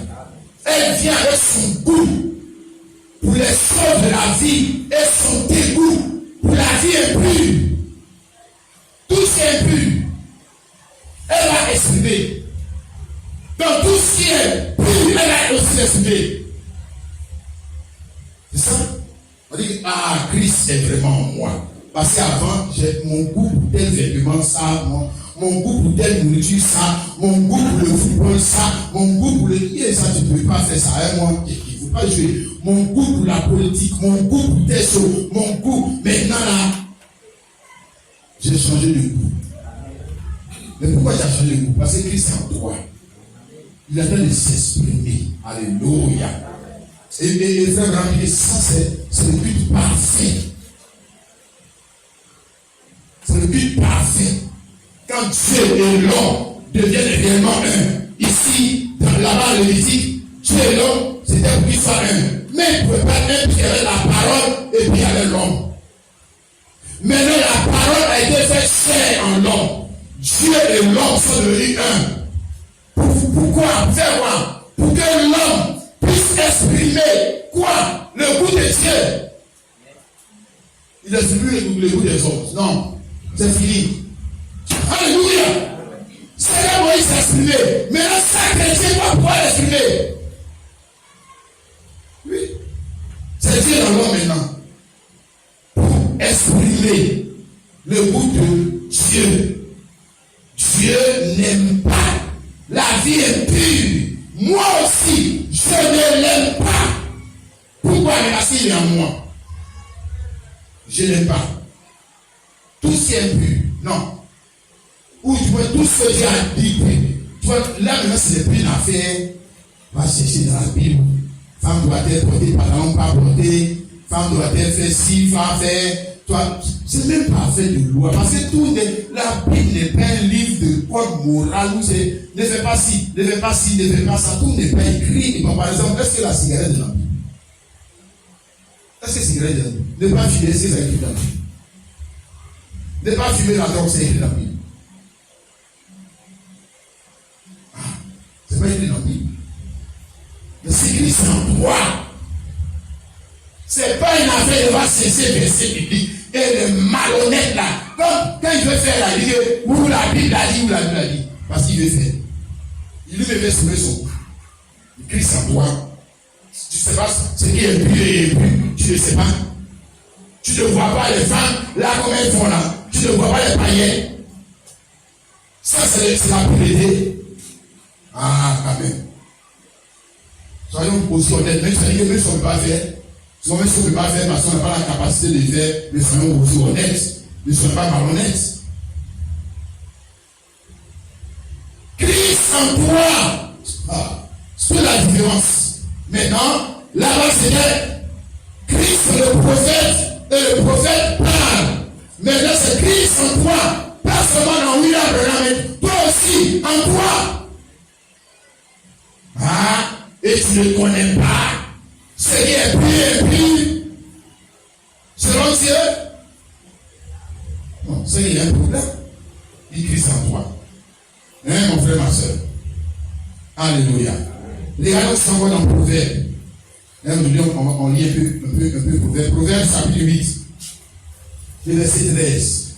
Elle vient avec son goût pour les choses de la vie et son dégoût pour la vie impure. Tout ce qui est impur, elle va exprimer. Dans tout ce qui est pur, elle va aussi exprimer. C'est ça? On dit que Christ est vraiment en moi. Parce qu'avant, j'ai mon goût pour tel vêtement, ça, mon goût pour telle nourriture, ça, mon goût pour le football, ça, mon goût pour le... Et ça, tu ne peux pas faire ça. Moi, il ne faut pas jouer. Mon goût pour la politique, mon goût pour tes choses, mon goût. Maintenant, là, j'ai changé de goût. Mais pourquoi j'ai changé de goût? Parce que Christ est en toi. Il est en train de s'exprimer. Alléluia. Et frère Brandy, ça, c'est le but parfait. C'est le but parfait. Quand Dieu et l'homme deviennent réellement un, ici, là-bas, le Lévitique, Dieu et l'homme, c'était pour qu'ils soient un. Mais il ne pouvait pas un, puis il y avait la parole et puis il y avait l'homme. Maintenant, la parole a été faite chair en l'homme. Dieu et l'homme sont devenus un. Pourquoi? Faire quoi? Pour que l'homme puisse exprimer quoi? Le goût de Dieu. Il n'exprime le goût des autres. Non. C'est fini. Alléluia. C'est là Moïse s'exprimer. Maintenant, ça chrétien va pouvoir l'exprimer. Oui. C'est goût de Dieu. Dieu n'aime pas la vie impure. Moi aussi, je ne l'aime pas. Pourquoi? Parce qu'il est en moi. Je n'aime pas. Tout ce qui est impur, non. Ou tu vois, tout ce que Dieu a dit, tu vois, là maintenant c'est plus une affaire. Va chercher dans la Bible. Femme doit être portée, pantalon pas porté. Femme doit être fait ci, femme faire. Toi, c'est même pas fait de loi. Parce que tout la Bible n'est pas un livre de code moral où c'est ne fais pas ci, ne fais pas ci, ne fais pas ça. Tout n'est pas écrit. Bon, par exemple, est-ce que la cigarette est dans la Bible? Est-ce que la cigarette est dans la Bible? Ne pas fumer, c'est écrit dans la Bible. Ne pas fumer la drogue, c'est écrit dans la Bible. Ah, c'est pas écrit dans la Bible. Mais c'est écrit en toi. C'est pas une affaire de va cesser verset biblique. Et le malhonnête là, quand il veut faire la Bible, où la Bible a dit, où la Bible a dit, parce qu'il veut faire. Il lui fait sauver son cou. Il crie en toi. Tu ne sais pas ce qui est pur et impur. Tu ne sais pas. Tu ne vois pas les femmes là comme elles font là. Tu ne vois pas les païens. Ça c'est la pureté. Ah, amen. Soyons aussi honnêtes, même si on ne peut pas faire. Si on ne peut pas faire parce qu'on n'a pas la capacité de le faire, mais soyons aussi honnêtes. Ne soyons pas malhonnêtes. Christ en toi. Ah, c'est la différence. Maintenant, là-bas c'était Christ le prophète et le prophète parle. Maintenant c'est Christ en toi. Pas seulement dans William Branham, mais toi aussi en toi. Ah, et tu ne connais pas ce qui est pur, selon Dieu. Non, c'est qu'il y a un problème. Il Christ en toi. Hein, mon frère, ma soeur. Alléluia. Regardons ce qu'on voit dans Proverbe. On lit un peu Proverbe. Proverbe chapitre 8. Le verset 13.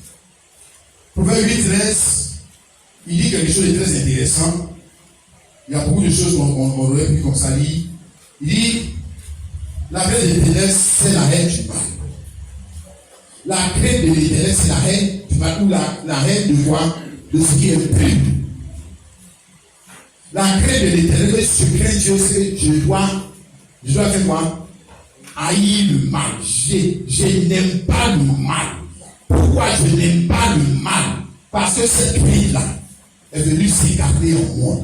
Proverbe 8, 13. Il dit quelque chose de très intéressant. Il y a beaucoup de choses qu'on aurait pu comme ça lire. Il dit, la crainte de l'Éternel, c'est la haine du mal. La crainte de l'Éternel, c'est la haine du mal. Ou la haine de quoi? De ce qui est pur. La crainte de l'Éternel, je crains Dieu, c'est que je dois faire quoi? Haïr le mal. Je n'aime pas le mal. Pourquoi je n'aime pas le mal? Parce que cette crainte-là est venue s'écarter en moi.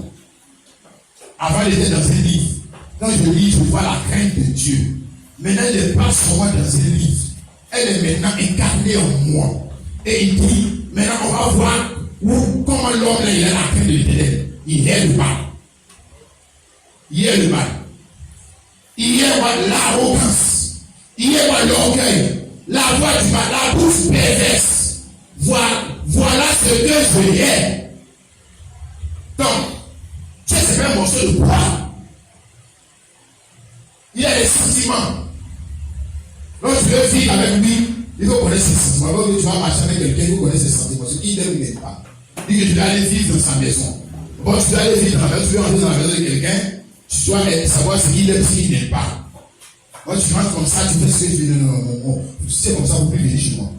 Avant, elle était dans un livre. Quand je lis, je vois la crainte de Dieu. Maintenant, elle n'est pas seulement dans un livre. Elle est maintenant incarnée en moi. Et il dit, maintenant, on va voir comment l'homme, il a la crainte de l'Éternel. Il est le mal. Il est le mal. Il est l'arrogance. Il est l'orgueil. La voix du mal, la bouche perverse. Voilà ce que je hais. Donc, c'est pas un morceau de bois. Il y a des sentiments. Lorsque tu veux vivre avec lui, il faut connaître ses sentiments. Quand tu vas marcher avec quelqu'un, il faut connaître ses sentiments. Parce qu'il n'aime ou n'aime pas. Il dit que tu dois aller vivre dans sa maison. Bon, tu dois aller vivre dans la maison, tu veux entrer dans la maison de quelqu'un, tu dois savoir ce qu'il aime, ce qu'il n'aime pas. Quand tu rentres comme ça, tu fais ce que tu veux. Non. Tu sais comme ça, vous ne pouvez venir chez moi.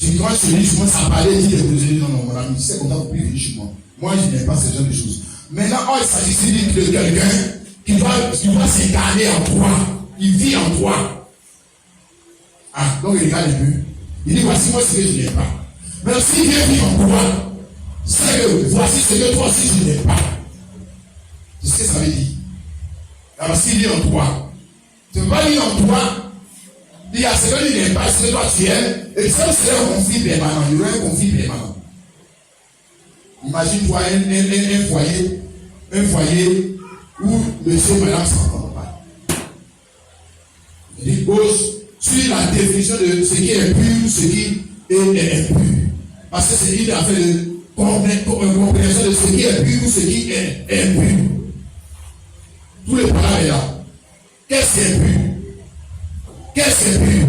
Quand tu lis, tu commences à parler, tu dis non, mon ami, tu sais comme ça, vous ne pouvez venir chez moi. Moi, je n'aime pas ce genre de choses. Maintenant, il s'agit de quelqu'un qui doit s'incarner en toi. Il vit en toi. Ah, donc il regarde un peu. Il dit, voici moi ce que je n'aime pas. Mais s'il vient vivre en toi, c'est que voici ce que toi aussi tu n'aimes pas. C'est ce que ça veut dire. Alors s'il vit en toi, tu ne peux pas vivre en toi, il y a ce que tu n'aimes pas, ce que toi tu aimes, et ça c'est un conflit permanent. Il y aura un conflit permanent. Imagine-toi un foyer où monsieur et madame ne s'entendent pas. Il dit gauche sur la définition de ce qui est pur, ce qui est impur. Parce que c'est une affaire de compréhension de ce qui est pur ou ce qui est impur. Tous les problèmes est là. Qu'est-ce qui est pur? Qu'est-ce qui est pur?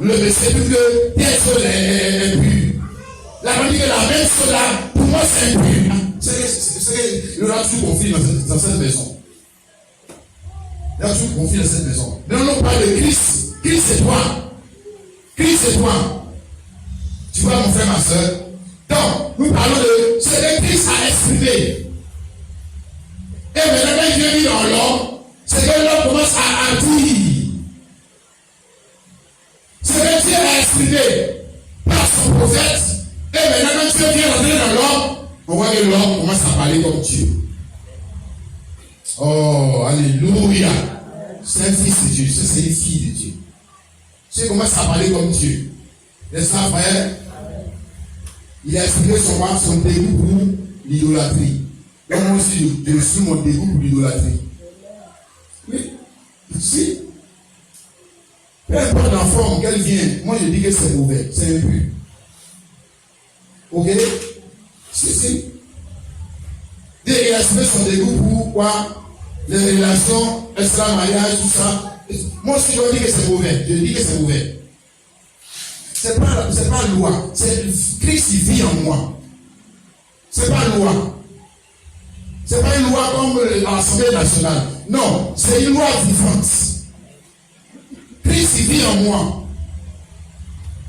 Le monsieur dit que telle chose est impure. La manière que la même chose là, pour moi c'est impur. Il y aura toujours conflit dans cette maison. Il y a toujours conflit dans cette maison. Mais on parle de Christ. Christ c'est toi. Christ c'est toi. Tu vois, mon frère, ma soeur? Donc, nous parlons de ce que Christ a exprimé. Et maintenant, quand il vient vivre dans l'homme, c'est que l'homme commence à dire. Ce que Dieu a exprimé par son prophète. Et maintenant, quand Dieu vient rentrer dans l'homme, on voit que l'homme commence à parler comme Dieu. Oh, alléluia. C'est un fils de Dieu, c'est une fille de Dieu. Dieu commence à parler comme Dieu. N'est-ce pas, frère? Il a exprimé son dégoût pour l'idolâtrie. Donc moi aussi, je suis mon dégoût pour l'idolâtrie. Oui, si. Peu importe la forme qu'elle vient, moi je dis que c'est mauvais, c'est impur. Ok? Si. Il a exprimé son dégoût pour quoi? Les relations, extra-mariage, tout ça. Moi aussi, je dois dire que c'est mauvais. Je dis que c'est mauvais. C'est pas loi. C'est Christ qui vit en moi. C'est pas loi. C'est pas une loi comme l'Assemblée nationale. Non, c'est une loi vivante. Christ qui vit en moi.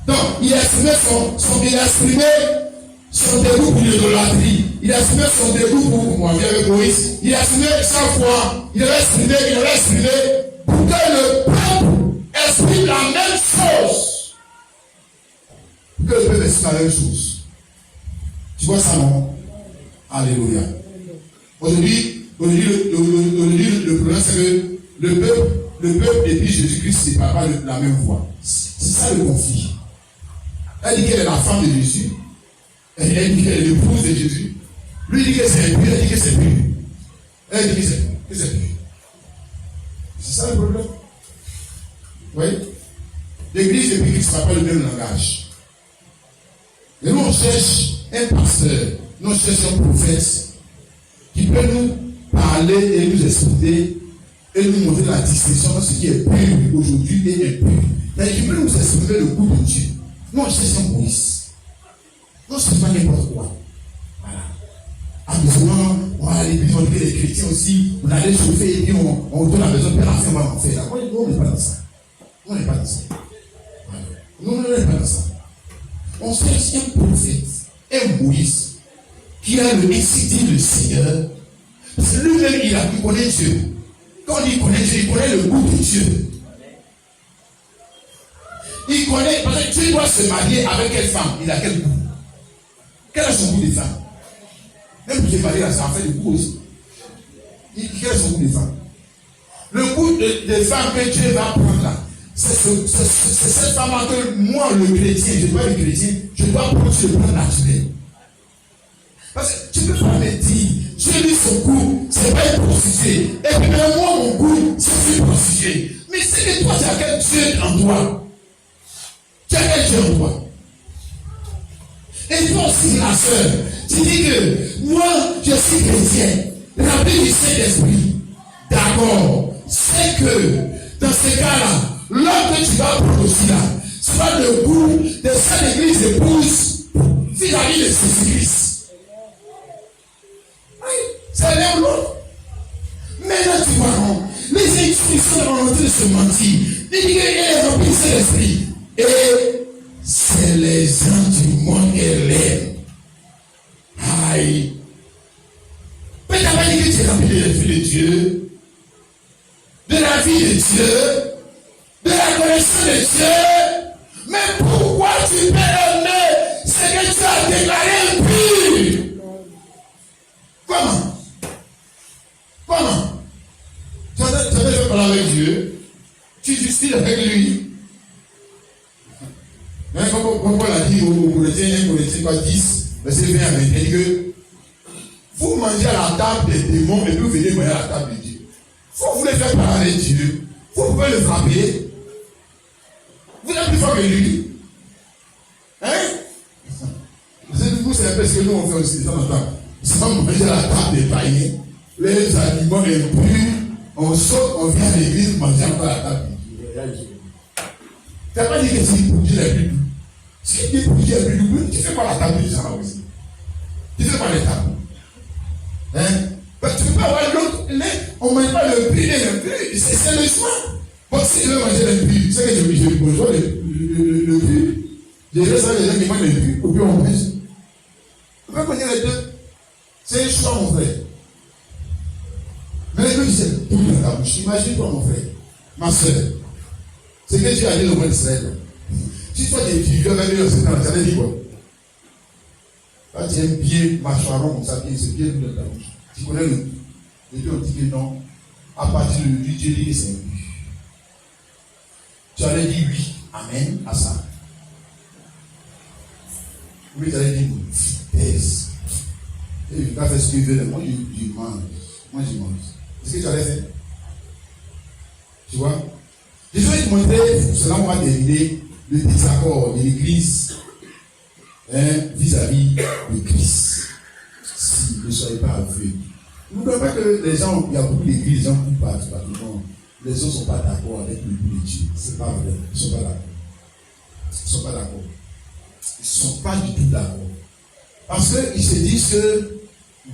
Donc, il a exprimé son dégoût pour l'idolâtrie. Il a exprimé son dégoût pour moi, l'égoïsme. Il a exprimé chaque fois. Il avait exprimé pour que le peuple exprime la même chose. Pour que le peuple exprime la même chose. Tu vois ça, non? Alléluia. Aujourd'hui, le problème, c'est que le peuple et puis Jésus-Christ ne parlent pas de la même voix. C'est ça le conflit. Elle dit qu'elle est la femme de Jésus. Elle dit qu'elle est l'épouse de Jésus. Lui il dit que c'est impur, elle dit que c'est pur. Elle dit que c'est pur. C'est ça le problème. Vous voyez? L'église et Christ ne parlent pas le même langage. Et nous on cherche un pasteur, nous on cherche un prophète qui peut nous parler et nous expliquer et nous montrer la distinction de ce qui est pur aujourd'hui et impur. Mais qui peut nous exprimer le goût de Dieu. Nous on cherche un Moïse. Non, ce n'est pas n'importe quoi. Voilà. À besoin, on va à l'église, on dit que les chrétiens aussi, on allait chauffer et puis on retourne à la maison, Père a fait, on va en faire. Là. Nous, on n'est pas dans ça. On n'est pas dans ça. Voilà. Nous, on n'est pas dans ça. On cherche un prophète, un Moïse, qui a le excité le Seigneur. Parce que lui-même, il connaît Dieu. Quand il connaît Dieu, il connaît le goût de Dieu. Il connaît, parce que Dieu doit se marier avec quelle femme? Il a quel goût? Quel est son goût des femmes? Même si j'ai parlé à ça, en fait, le goût aussi. Quel est son goût des femmes? Le goût des femmes que Dieu va prendre là, c'est cette femme-là que moi, le chrétien, je dois être chrétien, je dois prendre sur le plan naturel. Parce que tu ne peux pas me dire, Dieu lui son goût, c'est pas une prostituée. Et puis même moi, mon goût, c'est une prostituée. Mais c'est que toi, tu as quel Dieu en toi? Tu as quel Dieu en toi? Et toi aussi, ma soeur, tu dis que moi, je suis chrétien, rempli du Saint-Esprit. D'accord. C'est que, dans ce cas-là, l'homme que tu vas prendre aussi là, sera le goût de cette église épouse vis-à-vis de Jésus-Christ. Oui, c'est l'un ou l'autre. Maintenant, tu vois, non, les institutions sont en train de se mentir. Ils disent qu'il est rempli du Saint-Esprit. Et c'est les gens du monde qu'elle aime. Aïe. Mais tu n'as pas dit que tu es rempli de l'esprit de Dieu, de la vie de Dieu, de la connaissance de Dieu. Mais pourquoi tu peux aimer ce que tu as déclaré impur? Comment? Tu avais fait parler avec Dieu, tu discutes avec lui. Mais comme Paul a dit aux Corinthiens, 1 Corinthiens 10, verset 20 à 21, il dit que vous mangez à la table des démons et puis vous venez manger à la table de Dieu. Faut vous les faire parler avec Dieu. Vous pouvez le frapper. Vous êtes plus fort que lui. Hein? C'est un peu ce que nous on fait aussi de temps en temps. Si on mange à la table des païens, les aliments impurs, on saute, on vient à l'église, manger encore à la table de Dieu. Tu n'as pas dit que si pour Dieu est plus doux. Si pour Dieu est plus doux, tu fais pas la table de Dieu aussi. Tu fais pas les tables. Hein? Parce que tu ne peux pas avoir l'autre. On ne mange pas le prix et l'impur. C'est le choix. Bon, si je veux manger l'impur, c'est que je besoin le pur. Je vais savoir les gens qui mangent les plus, ou bien on pêche. Vous pouvez connaître les deux. C'est un choix, mon frère. Mais les deux, c'est tout dans ta bouche. Imagine-toi, mon frère, ma soeur. C'est que Dieu a dit au roi d'Israël. Si toi, tu vivais avec lui, c'est dans la dit quoi? Quand tu aimes bien mâchoiron comme ça, c'est bien dans ta bouche. Tu connais le. Et puis on dit que non. À partir de lui, Dieu dit que c'est un but. Tu allais dire oui, amen, à ça. Oui, tu allais dire vitesse. Et je ne vais pas faire ce que je veux, moi je mange. Moi je mange. C'est ce que tu allais faire. Tu vois? Je vais te montrer, cela on va terminer le désaccord de l'Église vis-à-vis de Christ. Si vous ne soyez pas aveugle. N'oubliez pas que les gens, il y a beaucoup d'églises, les gens qui partent, les gens ne sont pas d'accord avec le but de Dieu. C'est pas vrai. Ils ne sont pas d'accord. Ils ne sont pas d'accord. Ils ne sont pas du tout d'accord. Parce qu'ils se disent que,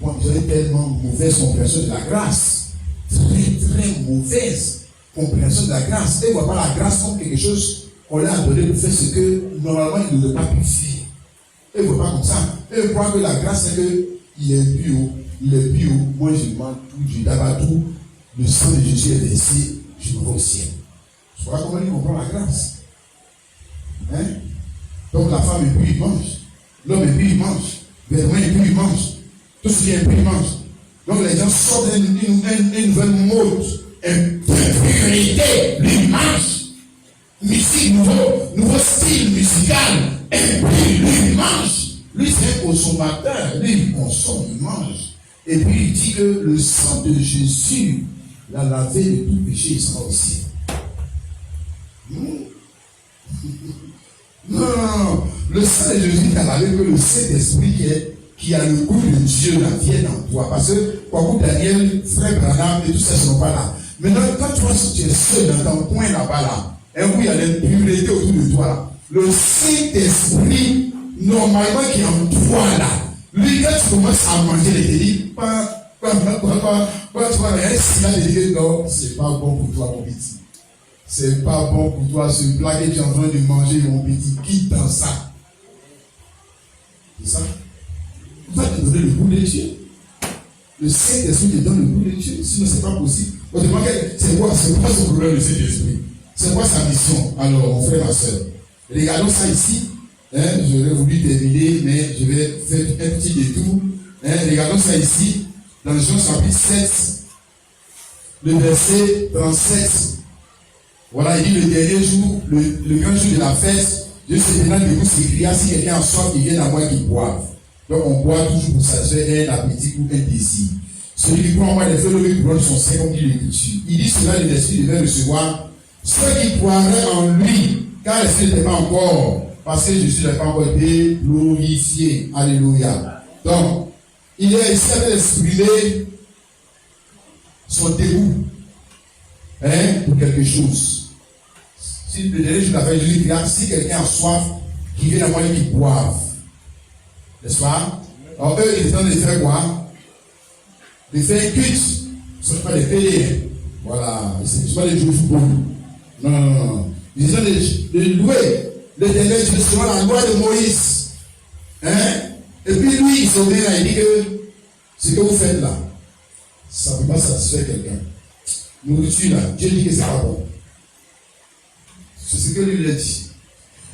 bon, ils ont tellement mauvaise compréhension de la grâce. Très mauvaise compréhension de la grâce. Et ils ne voient pas la grâce comme quelque chose qu'on leur a donné pour faire ce que normalement ils n'auraient pas pu faire. Et ils ne voient pas comme ça. Et ils croient que la grâce, c'est qu'il est bio. Il est bio, moi je mange tout, je d'abord tout, le sang de Jésus est versé, je me vais au ciel. Voilà comment il comprend la grâce. Hein? Donc la femme et puis il mange, l'homme et puis il mange, les mains et puis il mange, tout ce qui est puis il mange. Donc les gens sortent d'une nouvelle mode, une priorité, lui mange. Musique, nouveau style musical, et puis lui mange. Lui c'est un consommateur, lui il consomme, il mange. Et puis il dit que le sang de Jésus l'a lavé de tout péché, il sera au ciel. Non. Le sang de Jésus t'a lavé que le Saint-Esprit qui a le goût de Dieu la vienne en toi. Parce que, pour Daniel, frère Branham et tout ça ne sont pas là. Maintenant, quand tu es seul dans ton coin là-bas, là, et où il y a l'impureté autour de toi, là, le Saint-Esprit, normalement, qui est en toi, là, lui, quand tu commences à manger les délits, tu vois, s'il a des délits, non, c'est pas bon pour toi, mon petit. C'est pas bon pour toi, ce plat que tu es en train de manger, mon petit, quitte dans ça. C'est ça. Tu vas te donner le goût de Dieu. Le Saint-Esprit te donne le goût de Dieu, sinon c'est pas possible. C'est quoi son problème, le Saint-Esprit? C'est quoi sa mission? Alors, mon frère, ma soeur, regardons ça ici. J'aurais voulu terminer, mais je vais faire un petit détour. Regardons ça ici, dans Jean chapitre 7, le verset 37. Voilà, il dit le dernier jour, le grand jour de la fête, Dieu se tenant debout s'écria, si quelqu'un a soif, qu'il vienne à moi qu'il boive. Donc on boit toujours pour satisfaire un appétit ou un désir. Celui qui croit en moi, les feux lui couronne son sein, comme dit l'Écriture. Il dit cela, l'Esprit devait recevoir ceux qui croiraient en lui, car l'Esprit n'était pas encore. Parce que Jésus n'a pas encore été glorifié. Alléluia. Donc, il a essayé d'exprimer son dégoût pour quelque chose. Si le dernier jour de la fête, Jésus dit, si quelqu'un a soif, qu'il vienne à moi et qu'il boive. N'est-ce pas? Alors, eux, ils étaient en train de faire quoi? De faire culte. Ce ne sont pas des payés. Voilà. Ce ne sont pas des joueurs de football. Non. Ils étaient en train de louer. L'Éternel, tu selon la loi de Moïse. Et puis lui, il s'en vient là, il dit que ce que vous faites là, ça ne peut pas satisfaire quelqu'un. Nourriture là, Dieu dit que c'est pas bon. C'est ce que lui a dit.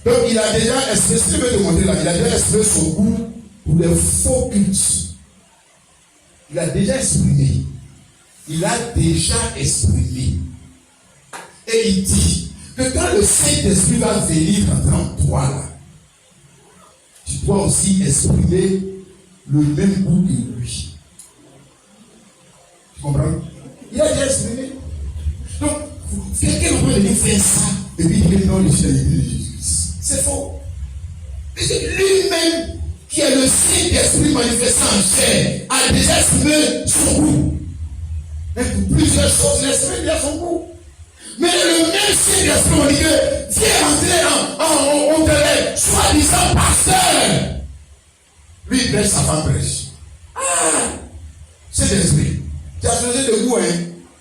Donc il a déjà exprimé, ce que je vais te montrer là, il a déjà exprimé son goût pour les faux cultes. Il a déjà exprimé. Et il dit que quand le Saint-Esprit va venir entrer en toi là, tu dois aussi exprimer le même goût que lui. Tu comprends? Il a déjà exprimé. Donc, quelqu'un va venir faire ça et puis il dit non, je suis dans l'église de Jésus-Christ. C'est faux. C'est lui-même qui est le Saint-Esprit manifesté en chair a déjà exprimé son goût. Et pour plusieurs choses, il a exprimé bien son goût. Mais le même Saint-Esprit m'a dit que viens entrer en terrain, soi-disant pasteur. Lui, il prêche, sa femme prêche. Ah! Saint-Esprit. Tu as changé de goût,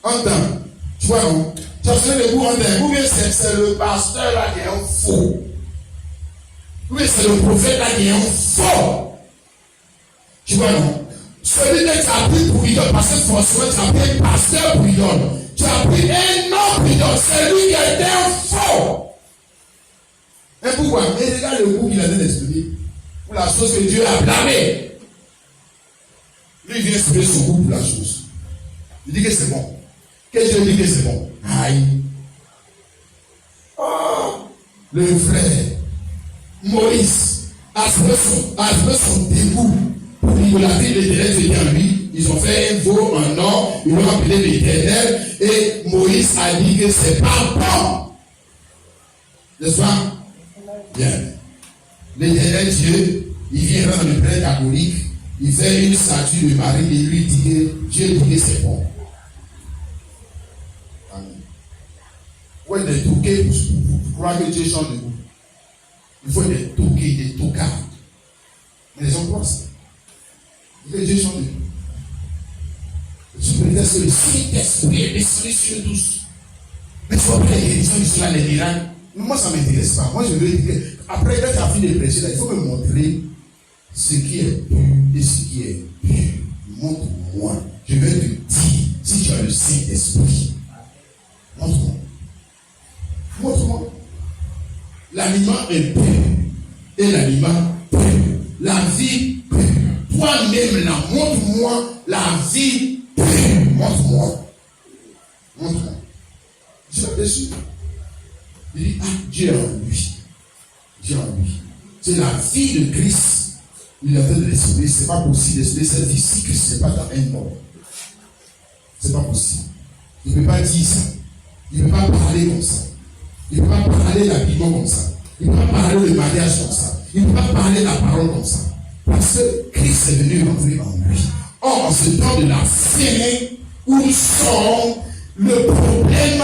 en temps. Tu vois, non? Tu as changé de goût en temps. Ou bien c'est le pasteur là qui est un faux. Oui, c'est le prophète là qui est un fort. Tu vois, non? Celui-là qui a pris pour idole, parce que forcément tu as pris un pasteur pour idole. Tu as pris un homme pour idole. C'est lui qui était un fort. Et pourquoi? Mais regarde le coup qu'il a donné d'expliquer. Pour la chose que Dieu a blâmée. Lui, il vient expliquer son goût pour la chose. Il dit que c'est bon. Que Dieu dit que c'est bon. Aïe. Oh, le frère Moïse a fait son dégoût pour idolâtrer l'Éternel qui était en lui. Ils ont fait un veau en or, ils l'ont appelé l'Éternel, et Moïse a dit que c'est pas bon. N'est-ce pas? Bien. L'Éternel Dieu, il vient dans le prêtre catholique, il fait une statue de Marie et lui dit que Dieu dit que c'est bon. Amen. Ouais, des touquets pour croire que Dieu change de goût. Il faut des touquets, des toucards. Mais les hommes croient ça. Il faut que Dieu change de goût. Je peux dire que le Saint-Esprit est descendu sur nous tous. Mais tu vois pas les guérisons du cela, les miracles. Moi, ça ne m'intéresse pas. Moi, je veux dire que après, quand tu as fini de prêcher, là, il faut me montrer ce qui est pur et ce qui est pur. Montre-moi. Je vais te dire si tu as le Saint-Esprit. Montre-moi. Montre-moi. L'aliment est pur et l'aliment pur. La vie pure. Toi-même, là, montre-moi la vie pure. Montre-moi. Montre-moi. Je suis déçu. Il dit, ah, Dieu en lui. Dieu en lui. C'est la vie de Christ. Il a fait de l'esprit. C'est pas possible d'esprit cette vie si Christ n'est pas dans un homme. C'est pas possible. Il ne peut pas dire ça. Il ne peut pas parler comme ça. Il ne peut pas parler l'habillement comme ça. Il ne peut pas parler le mariage comme ça. Il ne peut pas parler la parole comme ça. Parce que Christ est venu rentrer en lui. Or, en ce temps de la fin, où nous sommes, le problème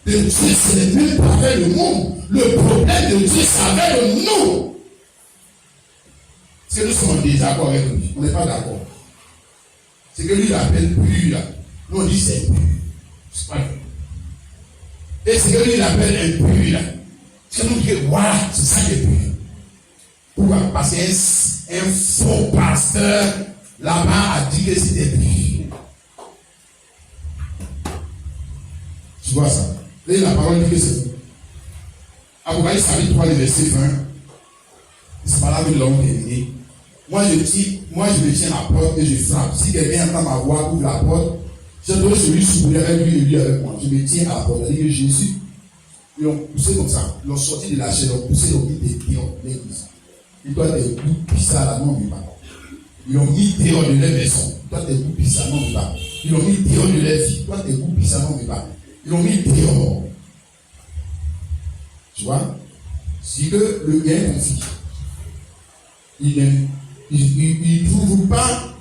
de Dieu, ce n'est même pas avec le monde. Le problème de Dieu, c'est avec nous. C'est que nous sommes en désaccord avec lui. On n'est pas d'accord. C'est que lui, il appelle pur, là. Nous, on dit c'est pur. C'est pas vrai. Et c'est que lui, il appelle impur, là. C'est que nous, on dit, voilà, c'est ça qui est pur. Pourquoi? Parce qu'un faux pasteur, là-bas, a dit que c'était pur. Tu vois ça? Et la parole dit que c'est faux. Apocalypse chapitre 3, le verset 20. C'est pas là que nous l'avons terminé. Moi, je me tiens à la porte et je frappe. Si quelqu'un entend ma voix, ouvre la porte, je dois celui souffrir avec lui et lui avec moi. Je me tiens à la porte. C'est-à-dire que Jésus, ils l'ont poussé comme ça. Ils l'ont sorti de la chair, ils l'ont poussé, ils l'ont mis dehors de l'église. Et toi, t'es goût pissa là, non, mais pas. Ils l'ont mis dehors de leur maison. Toi, t'es goût pissa, non, mais pas. Ils l'ont mis dehors de leur vie. Toi, t'es goût pissa, non, mais pas. Ils l'ont mis dehors. Tu vois? Si que le bien est conflit. Ils ne trouvent pas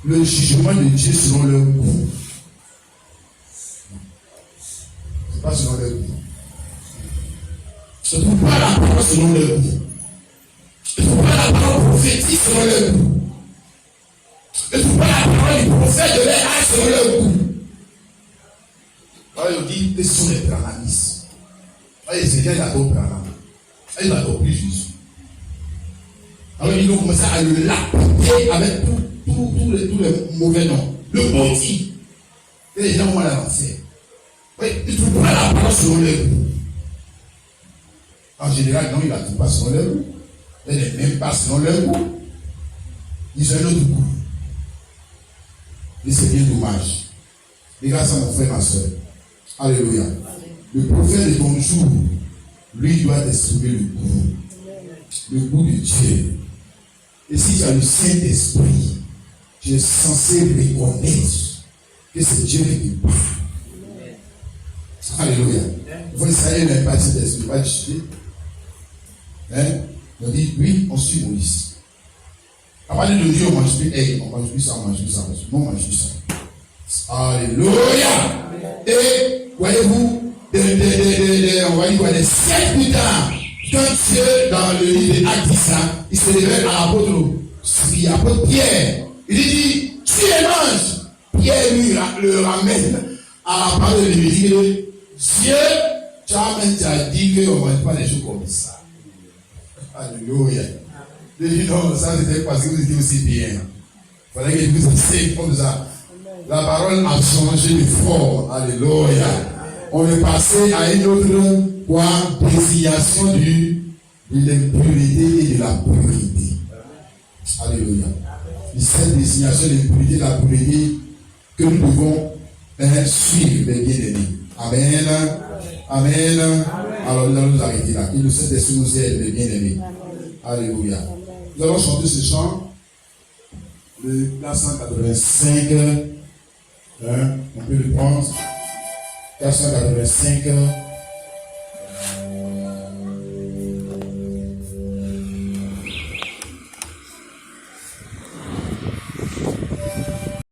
le jugement de Dieu selon leur goût. Ce n'est pas selon leur goût. Ils ne trouvent pas la parole selon leur goût. Ils ne trouvent pas la parole prophétique selon leur goût. Ils ne trouvent pas la parole du prophète de leur âge selon leur goût. Alors ils dit que ce sont les brahmanistes. Alors c'est bien d'abord brahman. Il va adopter Jésus. Alors ils ont commencé à le lapider avec tous les mauvais noms. Le maudit. Et les gens vont aller à l'enfer. Oui, ils ne trouvent pas la parole selon leur goût. En général, non, ils ne la trouvent pas selon leur goût. Ils n'est même pas selon leur goût. Ils ont un autre goût. Et c'est bien dommage. Mais grâce à mon frère, ma soeur. Alléluia. Le prophète de ton jour, lui doit t'exprimer le goût de Dieu. Et si tu as le Saint-Esprit, tu es censé reconnaître que c'est Dieu qui te parle. Alléluia. Il faut essayer de pas cet esprit, pas discuter. On dit, oui, on suit Moïse. À partir de Dieu, on mange plus, on mange plus ça, on mange plus ça, on mange plus ça. Alléluia. Et voyez-vous, on va dire quoi, des siècles plus tard, quand Dieu, dans le livre d'Actes 10, il se révèle à l'apôtre Pierre. Il dit, tu es l'ange. Pierre lui le ramène à la parole de l'Église. Dieu, tu as dit qu'on ne mange pas des choses comme ça. Alléluia. Je dis non, ça c'était parce que vous étiez aussi bien. Il fallait que vous enseigne comme ça. La parole a changé de forme. Alléluia. On est passé à une autre désignation de l'impurité et de la pureté. Alléluia. Et cette désignation de l'impurité et de la pureté que nous devons suivre, les bien-aimés. Amen. Amen. Alors nous allons nous arrêter là. Que le Saint-Esprit nous aide, les bien-aimés. Alléluia. Nous allons chanter ce chant, le 485. On peut le prendre. 485.